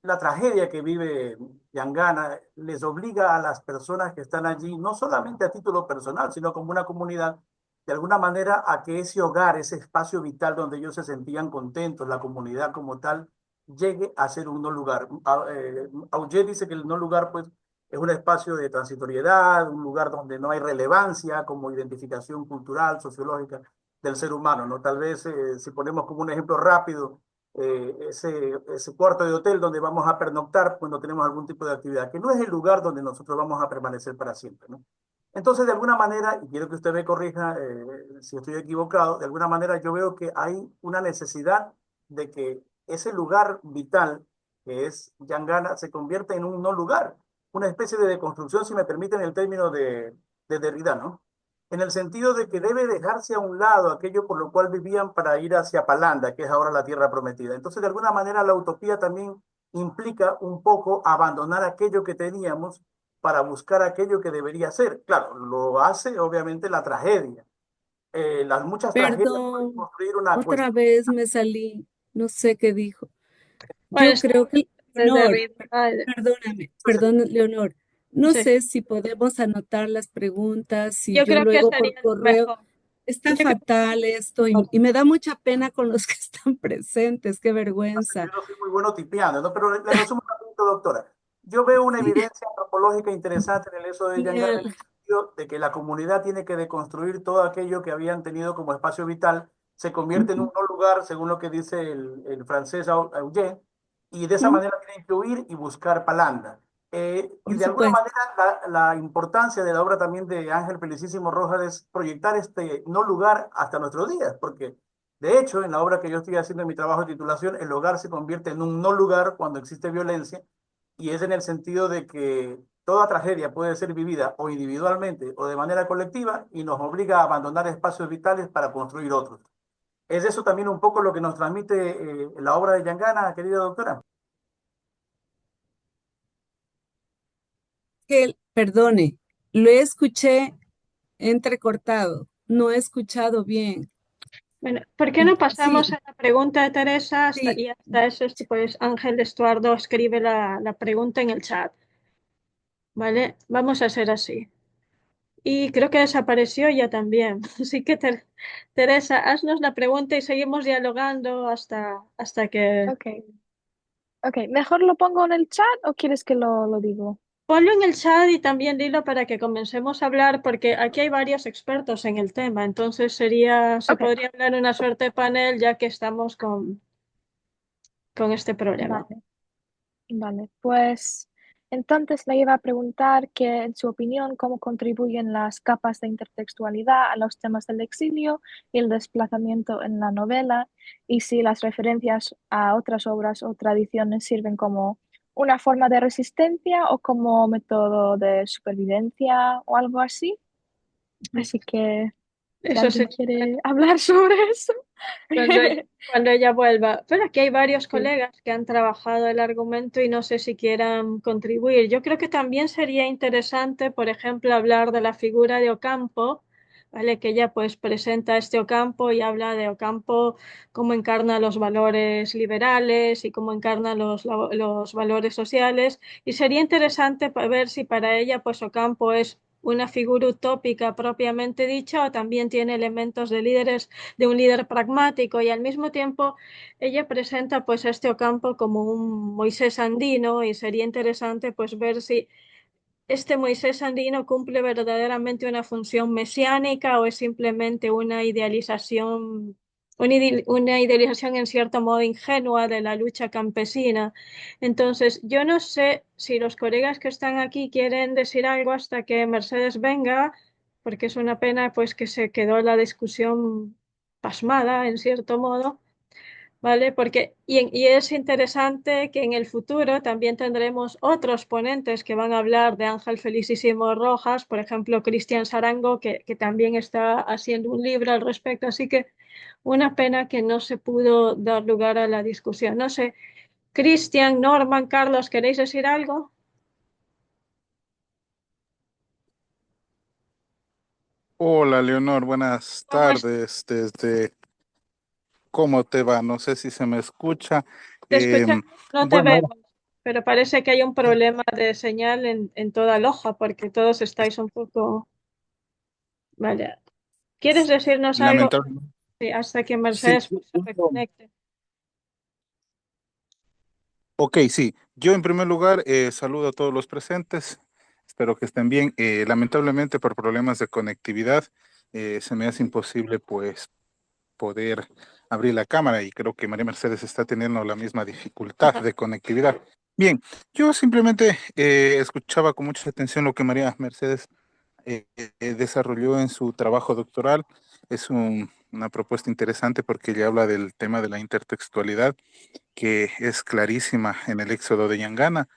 la tragedia que vive Yangana les obliga a las personas que están allí, no solamente a título personal, sino como una comunidad, de alguna manera a que ese hogar, ese espacio vital donde ellos se sentían contentos, la comunidad como tal, llegue a ser un no lugar. Auger dice que el no lugar pues es un espacio de transitoriedad, un lugar donde no hay relevancia como identificación cultural, sociológica del ser humano, ¿no? Tal vez si ponemos como un ejemplo rápido, ese cuarto de hotel donde vamos a pernoctar cuando tenemos algún tipo de actividad, que no es el lugar donde nosotros vamos a permanecer para siempre, ¿no? Entonces, de alguna manera, y quiero que usted me corrija si estoy equivocado, de alguna manera yo veo que hay una necesidad de que ese lugar vital, que es Yangana, se convierta en un no lugar, una especie de deconstrucción, si me permiten el término de Derrida, ¿no? En el sentido de que debe dejarse a un lado aquello por lo cual vivían para ir hacia Palanda, que es ahora la tierra prometida. Entonces, de alguna manera, la utopía también implica un poco abandonar aquello que teníamos para buscar aquello que debería ser. Claro, lo hace obviamente la tragedia. Las muchas tragedias pueden Perdón, construir una otra cuestión. vez me salí, no sé qué dijo. Bueno, Yo creo que, desde Leonor, Derrida, perdóname, Entonces, perdón, Leonor. No sí. sé si podemos anotar las preguntas, si Yo yo creo que luego por sería lo correo. mejor. Está Yo creo fatal esto y me da mucha pena con los que están presentes, qué yo vergüenza. no soy muy bueno tipeando, ¿no? Pero le resumo rapidito, doctora. Yo veo una Sí, evidencia antropológica interesante en el eso de Yangana genial. en el sentido de que la comunidad tiene que deconstruir todo aquello que habían tenido como espacio vital, se convierte en un Ujú, no lugar, según lo que dice el francés Auger, y de esa ujú, manera tienen que huir y buscar palanda. Y por de alguna supuesto. manera la importancia de la obra también de Ángel Felicísimo Rojas es proyectar este no lugar hasta nuestros días, porque de hecho, en la obra que yo estoy haciendo en mi trabajo de titulación, el hogar se convierte en un no lugar cuando existe violencia y es en el sentido de que toda tragedia puede ser vivida o individualmente o de manera colectiva y nos obliga a abandonar espacios vitales para construir otros. ¿Es eso también un poco lo que nos transmite la obra de Yangana, querida doctora? Que, perdone, lo escuché entrecortado, no he escuchado bien. bueno, ¿por qué no pasamos Sí, a la pregunta de Teresa sí, y hasta eso, pues Ángel Estuardo escribe la pregunta en el chat, ¿vale? Vamos a hacer así. Y creo que desapareció ya también. Así que, Teresa, haznos la pregunta y seguimos dialogando hasta que... Ok, ok. ¿Mejor lo pongo en el chat o quieres que lo digo? Ponlo en el chat y también dilo para que comencemos a hablar, porque aquí hay varios expertos en el tema, entonces se Ok, podría hablar una suerte de panel ya que estamos con este problema. vale, vale. Pues entonces le iba a preguntar que, en su opinión, cómo contribuyen las capas de intertextualidad a los temas del exilio y el desplazamiento en la novela, y si las referencias a otras obras o tradiciones sirven como una forma de resistencia o como método de supervivencia o algo así. Así que si Eso alguien sería quiere hablar sobre eso. cuando cuando ella vuelva. Pero aquí hay varios Sí. colegas que han trabajado el argumento y no sé si quieran contribuir. Yo creo que también sería interesante, por ejemplo, hablar de la figura de Ocampo, ¿vale? Que ella pues presenta este Ocampo y habla de Ocampo cómo encarna los valores liberales y cómo encarna los valores sociales. Y sería interesante ver si para ella pues Ocampo es una figura utópica propiamente dicha o también tiene elementos de un líder pragmático y al mismo tiempo ella presenta pues a este Ocampo como un Moisés andino y sería interesante pues ver si este Moisés andino cumple verdaderamente una función mesiánica o es simplemente una idealización en cierto modo ingenua de la lucha campesina. Entonces, yo no sé si los colegas que están aquí quieren decir algo hasta que Mercedes venga, porque es una pena pues que se quedó la discusión pasmada en cierto modo. ¿Vale? Porque, y es interesante que en el futuro también tendremos otros ponentes que van a hablar de Ángel Felicísimo Rojas, por ejemplo, Cristian Sarango, que también está haciendo un libro al respecto. Así que una pena que no se pudo dar lugar a la discusión. No sé, Cristian, Norman, Carlos, ¿queréis decir algo? Hola, Leonor, buenas ¿Cómo es? tardes. ¿Cómo te va? No sé si se me escucha. Te escuchamos, Em, no te bueno, vemos, pero parece que hay un problema de señal en toda Loja porque todos estáis un poco... Vale. ¿Quieres decirnos algo? Lamentablemente. Sí, hasta que Sí, Mercedes se reconecte. ok, sí. Yo en primer lugar saludo a todos los presentes. Espero que estén bien. Lamentablemente por problemas de conectividad se me hace imposible pues poder abrir la cámara y creo que María Mercedes está teniendo la misma dificultad de conectividad. Bien, yo simplemente escuchaba con mucha atención lo que María Mercedes desarrolló en su trabajo doctoral. Es una propuesta interesante porque ella habla del tema de la intertextualidad, que es clarísima en el Éxodo de Yangana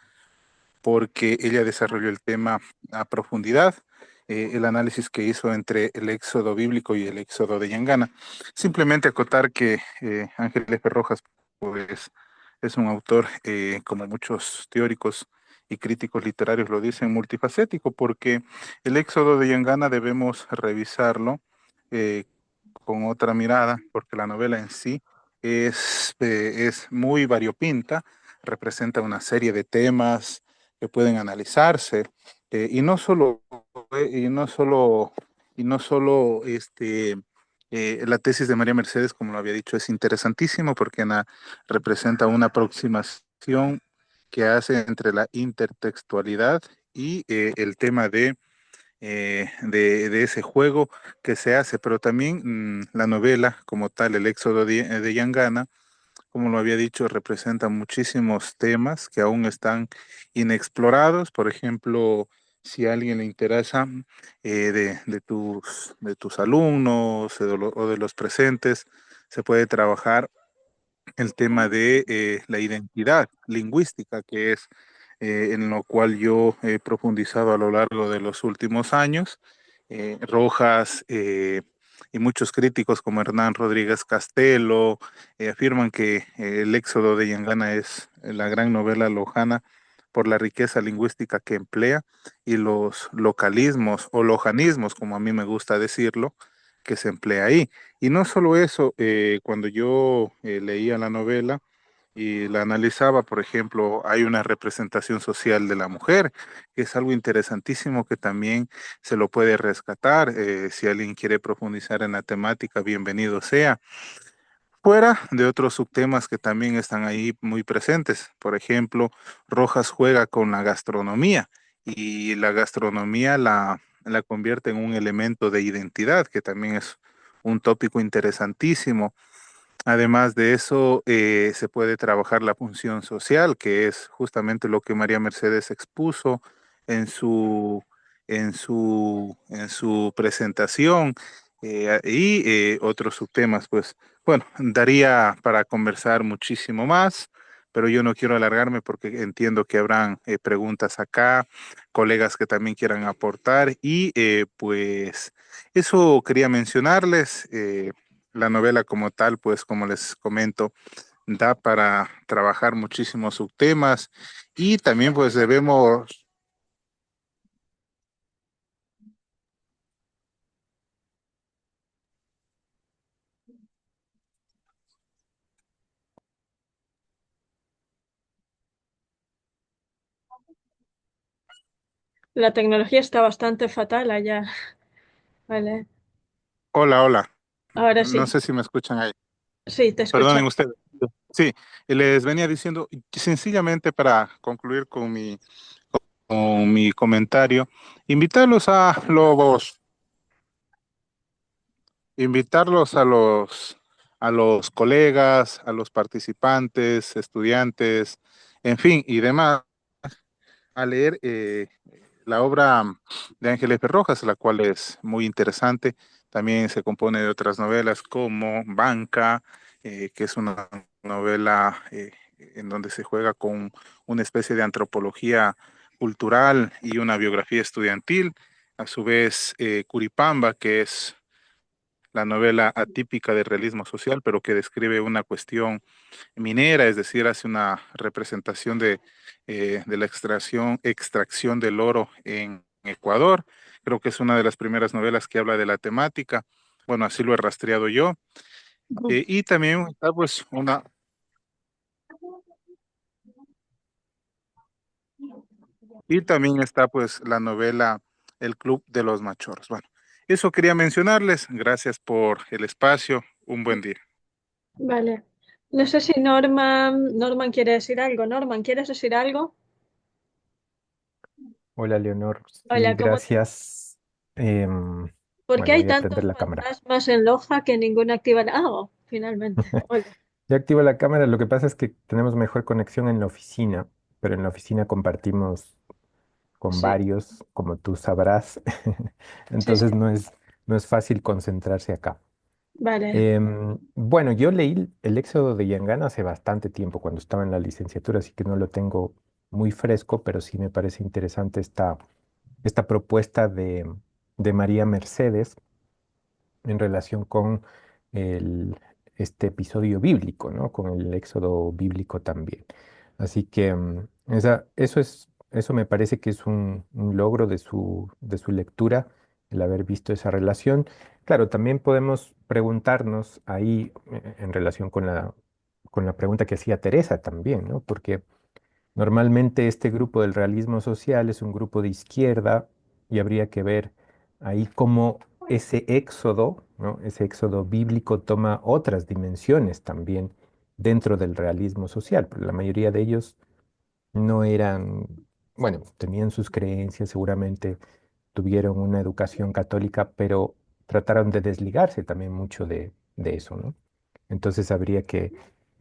porque ella desarrolló el tema a profundidad, el análisis que hizo entre el éxodo bíblico y el éxodo de Yangana. Simplemente acotar que Ángeles Rojas, pues, es un autor, como muchos teóricos y críticos literarios lo dicen, multifacético, porque el éxodo de Yangana debemos revisarlo eh, con otra mirada, porque la novela en sí es muy variopinta, representa una serie de temas, que pueden analizarse y no solo y no solo la tesis de María Mercedes, como lo había dicho, es interesantísimo porque representa una aproximación que hace entre la intertextualidad y el tema de ese juego que se hace, pero también la novela como tal, El Éxodo de Yangana, como lo había dicho, representa muchísimos temas que aún están inexplorados. Por ejemplo, si a alguien le interesa de tus alumnos o de los presentes, se puede trabajar el tema de la identidad lingüística, que es en lo cual yo he profundizado a lo largo de los últimos años. Rojas y muchos críticos como Hernán Rodríguez Castelo afirman que El Éxodo de Yangana es la gran novela lojana por la riqueza lingüística que emplea y los localismos o lojanismos, como a mí me gusta decirlo, que se emplea ahí. Y no solo eso, cuando yo leía la novela y la analizaba, por ejemplo, hay una representación social de la mujer, que es algo interesantísimo que también se lo puede rescatar. Si alguien quiere profundizar en la temática, bienvenido sea. Fuera de otros subtemas que también están ahí muy presentes. Por ejemplo, Rojas juega con la gastronomía y la gastronomía la convierte en un elemento de identidad, que también es un tópico interesantísimo. Además de eso, se puede trabajar la función social, que es justamente lo que María Mercedes expuso en en su presentación y otros subtemas. Pues bueno, daría para conversar muchísimo más, pero yo no quiero alargarme porque entiendo que habrán preguntas acá, colegas que también quieran aportar y pues eso quería mencionarles. La novela como tal, pues como les comento, da para trabajar muchísimos subtemas y también pues debemos, La tecnología está bastante fatal allá. Vale, hola, hola, ahora no sí. sé si me escuchan ahí, Sí, te escucho. perdonen ustedes. Sí, les venía diciendo, sencillamente para concluir con mi comentario, invitarlos a invitarlos a los colegas, a los participantes, estudiantes, en fin, y demás a leer la obra de Ángeles de Rojas, la cual es muy interesante. También se compone de otras novelas como Banca, que es una novela en donde se juega con una especie de antropología cultural y una biografía estudiantil. A su vez, Curipamba, que es la novela atípica del realismo social, pero que describe una cuestión minera, es decir, hace una representación de la extracción del oro en Ecuador. Creo que es una de las primeras novelas que habla de la temática. Bueno, así lo he rastreado yo. Ujú. Y también está pues y también está pues la novela El Club de los Machorros. Bueno, Eso quería mencionarles. Gracias por el espacio. Un buen día. Vale. No sé si Norman quiere decir algo. Norman, ¿quieres decir algo? Hola, Leonor. Sí, Hola, gracias. Em, ¿por qué bueno, hay voy a tantos prender la cámara. fantasmas en Loja que ninguno activa la... Ah, oh, finalmente. Hola. Ya activo la cámara. Lo que pasa es que tenemos mejor conexión en la oficina, pero en la oficina compartimos con Sí, varios, como tú sabrás. sí, sí. Entonces no es fácil concentrarse acá. Vale. Bueno, yo leí El Éxodo de Yangana hace bastante tiempo, cuando estaba en la licenciatura, así que no lo tengo muy fresco, pero sí me parece interesante esta propuesta de María Mercedes en relación con el, este episodio bíblico, ¿no? Con el éxodo bíblico también. Así que eso me parece que es un logro de su lectura, el haber visto esa relación. Claro, también podemos preguntarnos ahí en relación con la pregunta que hacía Teresa también, ¿no? Porque normalmente este grupo del realismo social es un grupo de izquierda y habría que ver ahí cómo ese éxodo, ¿no? Ese éxodo bíblico toma otras dimensiones también dentro del realismo social, pero la mayoría de ellos no eran, bueno, tenían sus creencias, seguramente tuvieron una educación católica, pero trataron de desligarse también mucho de eso, ¿no? Entonces habría que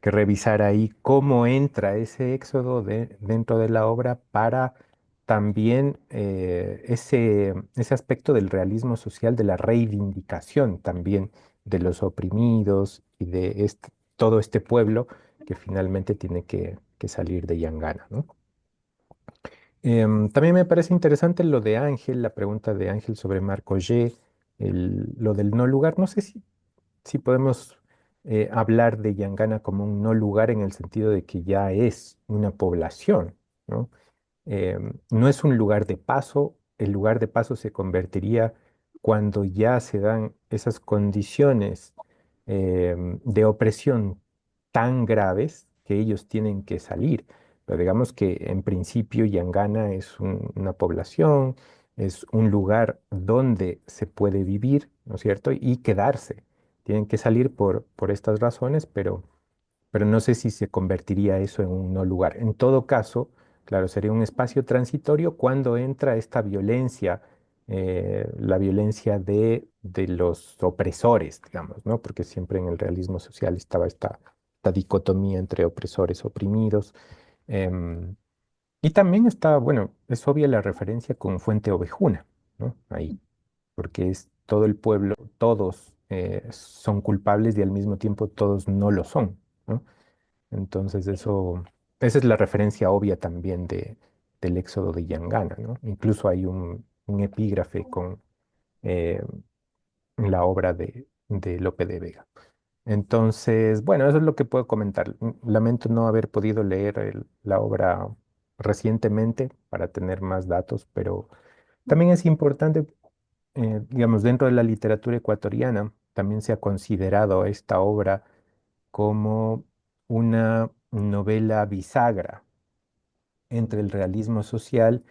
revisar ahí cómo entra ese éxodo dentro de la obra para también ese aspecto del realismo social, de la reivindicación también de los oprimidos y de todo este pueblo que finalmente tiene que salir de Yangana, ¿no? También me parece interesante lo de Ángel, la pregunta de Ángel sobre Marco G, lo del no lugar. No sé si podemos hablar de Yangana como un no lugar en el sentido de que ya es una población, ¿no? No es un lugar de paso, el lugar de paso se convertiría cuando ya se dan esas condiciones de opresión tan graves que ellos tienen que salir. Pero digamos que en principio Yangana es una población, es un lugar donde se puede vivir, ¿no es cierto? Y quedarse. Tienen que salir por estas razones, pero no sé si se convertiría eso en un no lugar. En todo caso, claro, sería un espacio transitorio cuando entra esta violencia, la violencia de los opresores, digamos, ¿no? Porque siempre en el realismo social estaba esta dicotomía entre opresores, oprimidos. em, y también está, bueno, es obvia la referencia con Fuente Ovejuna, ¿no? Ahí, porque es todo el pueblo, todos son culpables y al mismo tiempo todos no lo son, ¿no? Entonces esa es la referencia obvia también del éxodo de Yangana, ¿no? Incluso hay un epígrafe con eh, la obra de Lope de Vega. Entonces, bueno, eso es lo que puedo comentar. Lamento no haber podido leer la obra recientemente para tener más datos, pero también es importante, digamos, dentro de la literatura ecuatoriana, también se ha considerado esta obra como una novela bisagra entre el realismo social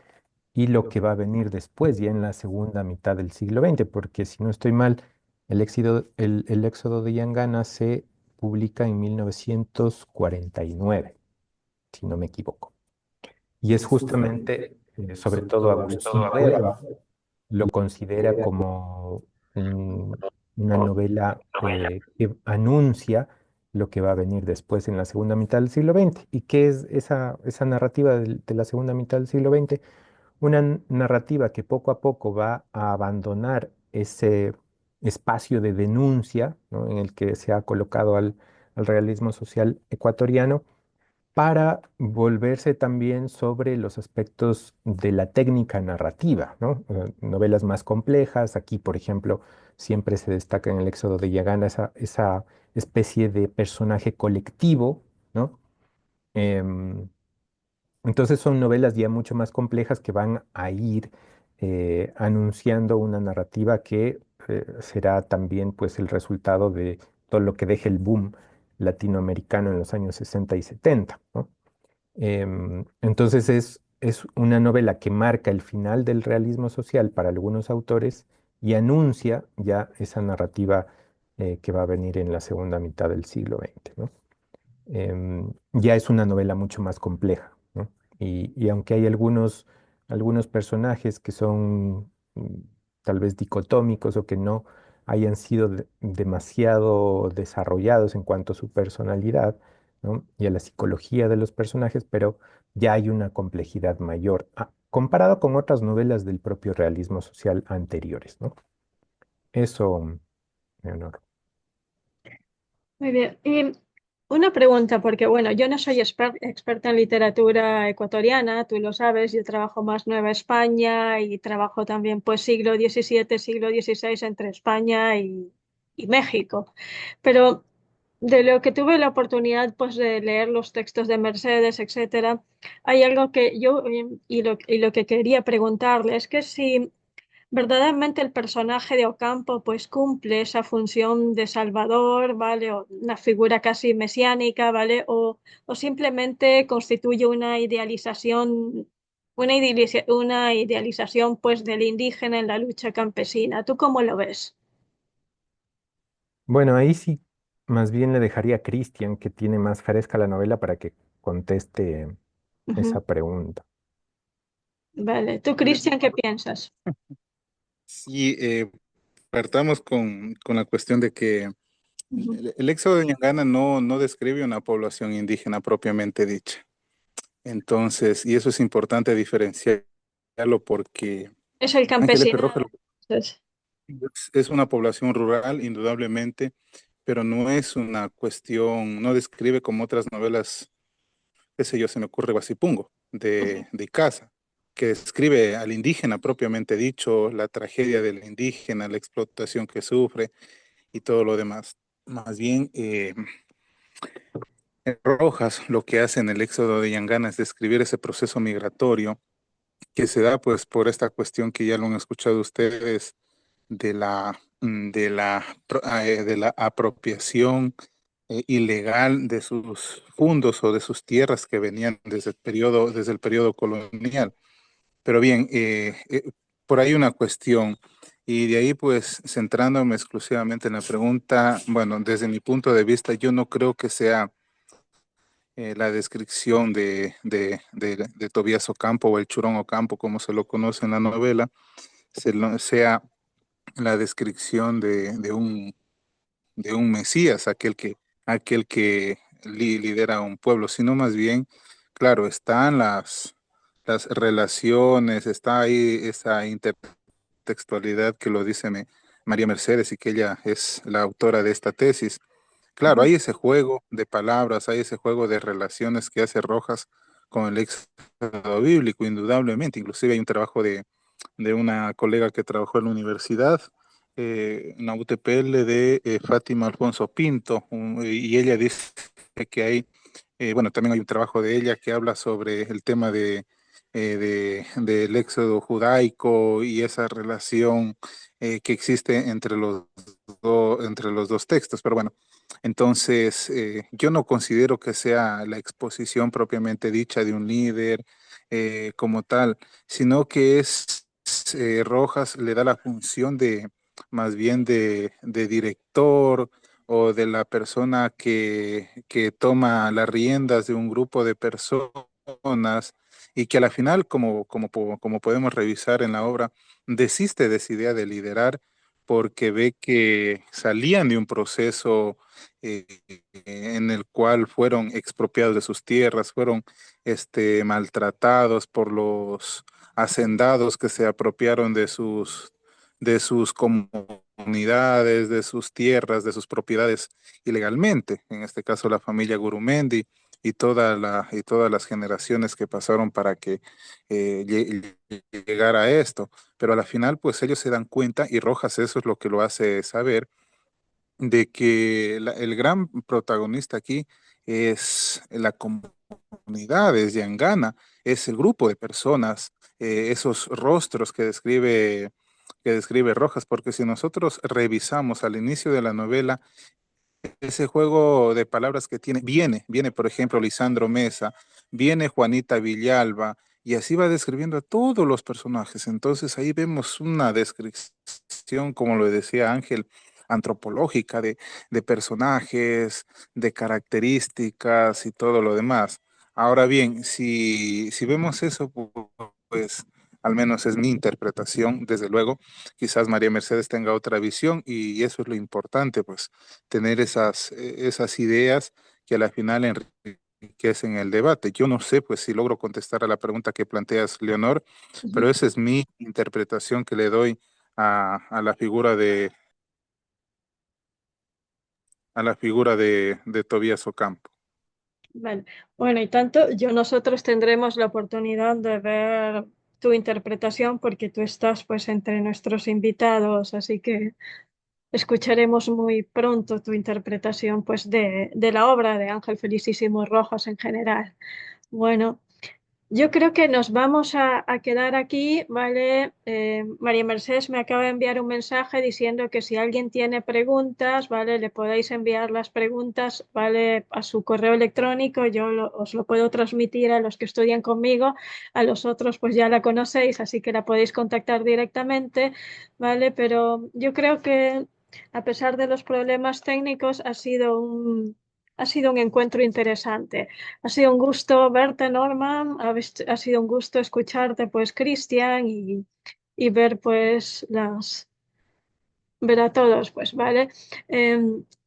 y lo que va a venir después, ya en la segunda mitad del siglo XX, porque si no estoy mal, el Éxodo de Yangana se publica en 1949, si no me equivoco. Y es justamente, sobre todo Agustín Cueva, lo considera como una novela que anuncia lo que va a venir después en la segunda mitad del siglo XX. ¿Y qué es esa narrativa de la segunda mitad del siglo XX? Una narrativa que poco a poco va a abandonar ese espacio de denuncia, ¿no? En el que se ha colocado al realismo social ecuatoriano para volverse también sobre los aspectos de la técnica narrativa, ¿no? Novelas más complejas. Aquí, por ejemplo, siempre se destaca en el Éxodo de Yagana esa especie de personaje colectivo, ¿no? Em, entonces son novelas ya mucho más complejas que van a ir anunciando una narrativa que será también pues el resultado de todo lo que deje el boom latinoamericano en los años 60 y 70, ¿no? Entonces es una novela que marca el final del realismo social para algunos autores y anuncia ya esa narrativa que va a venir en la segunda mitad del siglo XX, ¿no? Ya es una novela mucho más compleja, ¿no? Y aunque hay algunos personajes que son tal vez dicotómicos o que no hayan sido demasiado desarrollados en cuanto a su personalidad, ¿no? Y a la psicología de los personajes, pero ya hay una complejidad mayor, comparado con otras novelas del propio realismo social anteriores, ¿no? Eso, Leonor. Muy bien. Y una pregunta, porque bueno, yo no soy experta en literatura ecuatoriana, tú lo sabes, yo trabajo más Nueva España y trabajo también pues siglo XVII, siglo XVI entre España y México. Pero de lo que tuve la oportunidad pues de leer los textos de Mercedes, etcétera, hay algo que yo y lo que quería preguntarle es que si verdaderamente el personaje de Ocampo pues cumple esa función de salvador, ¿vale? O una figura casi mesiánica, ¿vale? O simplemente constituye una idealización pues del indígena en la lucha campesina. ¿Tú cómo lo ves? Bueno, ahí sí, más bien le dejaría a Cristian, que tiene más fresca la novela, para que conteste Ujú. esa pregunta. Vale. ¿Tú, Cristian, qué piensas? Sí, partamos con la cuestión de que Ujú. el éxodo de Ñangana no describe una población indígena propiamente dicha. Entonces, y eso es importante diferenciarlo porque Es el Ángel F. Rojas campesinado. Entonces, es una población rural, indudablemente, pero no es una cuestión, no describe como otras novelas, qué sé yo, se me ocurre Guasipungo, ujú. de Casa, que describe al indígena propiamente dicho, la tragedia del indígena, la explotación que sufre y todo lo demás. Más bien, en Rojas lo que hace en el éxodo de Yangana es describir ese proceso migratorio que se da pues por esta cuestión que ya lo han escuchado ustedes de la apropiación ilegal de sus fundos o de sus tierras que venían desde el periodo colonial. Pero bien, por ahí una cuestión. Y de ahí, pues, centrándome exclusivamente en la pregunta, bueno, desde mi punto de vista, yo no creo que sea la descripción de Tobías Ocampo o el Churón Ocampo, como se lo conoce en la novela, sea la descripción de un Mesías, aquel que lidera un pueblo, sino más bien, claro, están las relaciones, está ahí esa intertextualidad que lo dice María Mercedes y que ella es la autora de esta tesis. Claro, Ujú. hay ese juego de palabras, hay ese juego de relaciones que hace Rojas con el éxodo bíblico, indudablemente. Inclusive hay un trabajo de una colega que trabajó en la universidad, en la UTPL, de Fátima Alfonso Pinto, y ella dice que hay, bueno, también hay un trabajo de ella que habla sobre el tema del éxodo judaico y esa relación que existe entre los dos textos. Pero bueno, entonces yo no considero que sea la exposición propiamente dicha de un líder como tal, sino que Rojas le da la función de más bien de director o de la persona que toma las riendas de un grupo de personas y que a la final, como podemos revisar en la obra, desiste de esa idea de liderar porque ve que salían de un proceso eh, en el cual fueron expropiados de sus tierras, fueron maltratados por los hacendados que se apropiaron de sus comunidades, de sus tierras, de sus propiedades ilegalmente, en este caso la familia Gurumendi y y todas las generaciones que pasaron para que llegara a esto. Pero a la final, pues ellos se dan cuenta, y Rojas eso es lo que lo hace saber, de que el gran protagonista aquí es la comunidad, es Yangana, es el grupo de personas, esos rostros que describe Rojas, porque si nosotros revisamos al inicio de la novela, ese juego de palabras que tiene, viene por ejemplo Lisandro Mesa, viene Juanita Villalba, y así va describiendo a todos los personajes. Entonces ahí vemos una descripción como lo decía Ángel, antropológica de personajes, de características y todo lo demás. Ahora bien, si vemos eso, pues al menos es mi interpretación, desde luego, quizás María Mercedes tenga otra visión y eso es lo importante, pues tener esas ideas que a la final enriquecen el debate. Yo no sé, pues si logro contestar a la pregunta que planteas, Leonor, Ujú. pero esa es mi interpretación que le doy a la figura de Tobías Ocampo. Vale. Bueno, y tanto, nosotros tendremos la oportunidad de ver tu interpretación porque tú estás pues entre nuestros invitados, así que escucharemos muy pronto tu interpretación pues de la obra de Ángel Felicísimo Rojas en general. Bueno. Yo creo que nos vamos a quedar aquí, ¿vale? María Mercedes me acaba de enviar un mensaje diciendo que si alguien tiene preguntas, ¿vale? Le podéis enviar las preguntas, ¿vale? A su correo electrónico, os lo puedo transmitir a los que estudian conmigo, a los otros pues ya la conocéis, así que la podéis contactar directamente, ¿vale? Pero yo creo que a pesar de los problemas técnicos ha sido un encuentro interesante. Ha sido un gusto verte, Norman. Ha sido un gusto escucharte, pues, Cristian, y ver, pues, ver a todos, pues, ¿vale?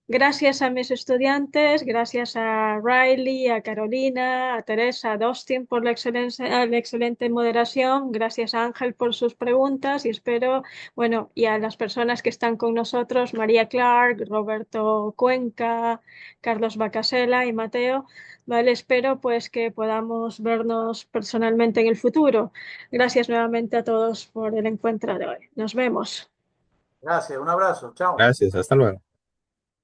Gracias a mis estudiantes, gracias a Riley, a Carolina, a Teresa, a Dustin por la excelente moderación, gracias a Ángel por sus preguntas y espero, bueno, y a las personas que están con nosotros, María Clark, Roberto Cuenca, Carlos Bacasela y Mateo, ¿vale? Espero pues que podamos vernos personalmente en el futuro. Gracias nuevamente a todos por el encuentro de hoy. Nos vemos. Gracias, un abrazo, chao. Gracias, hasta luego.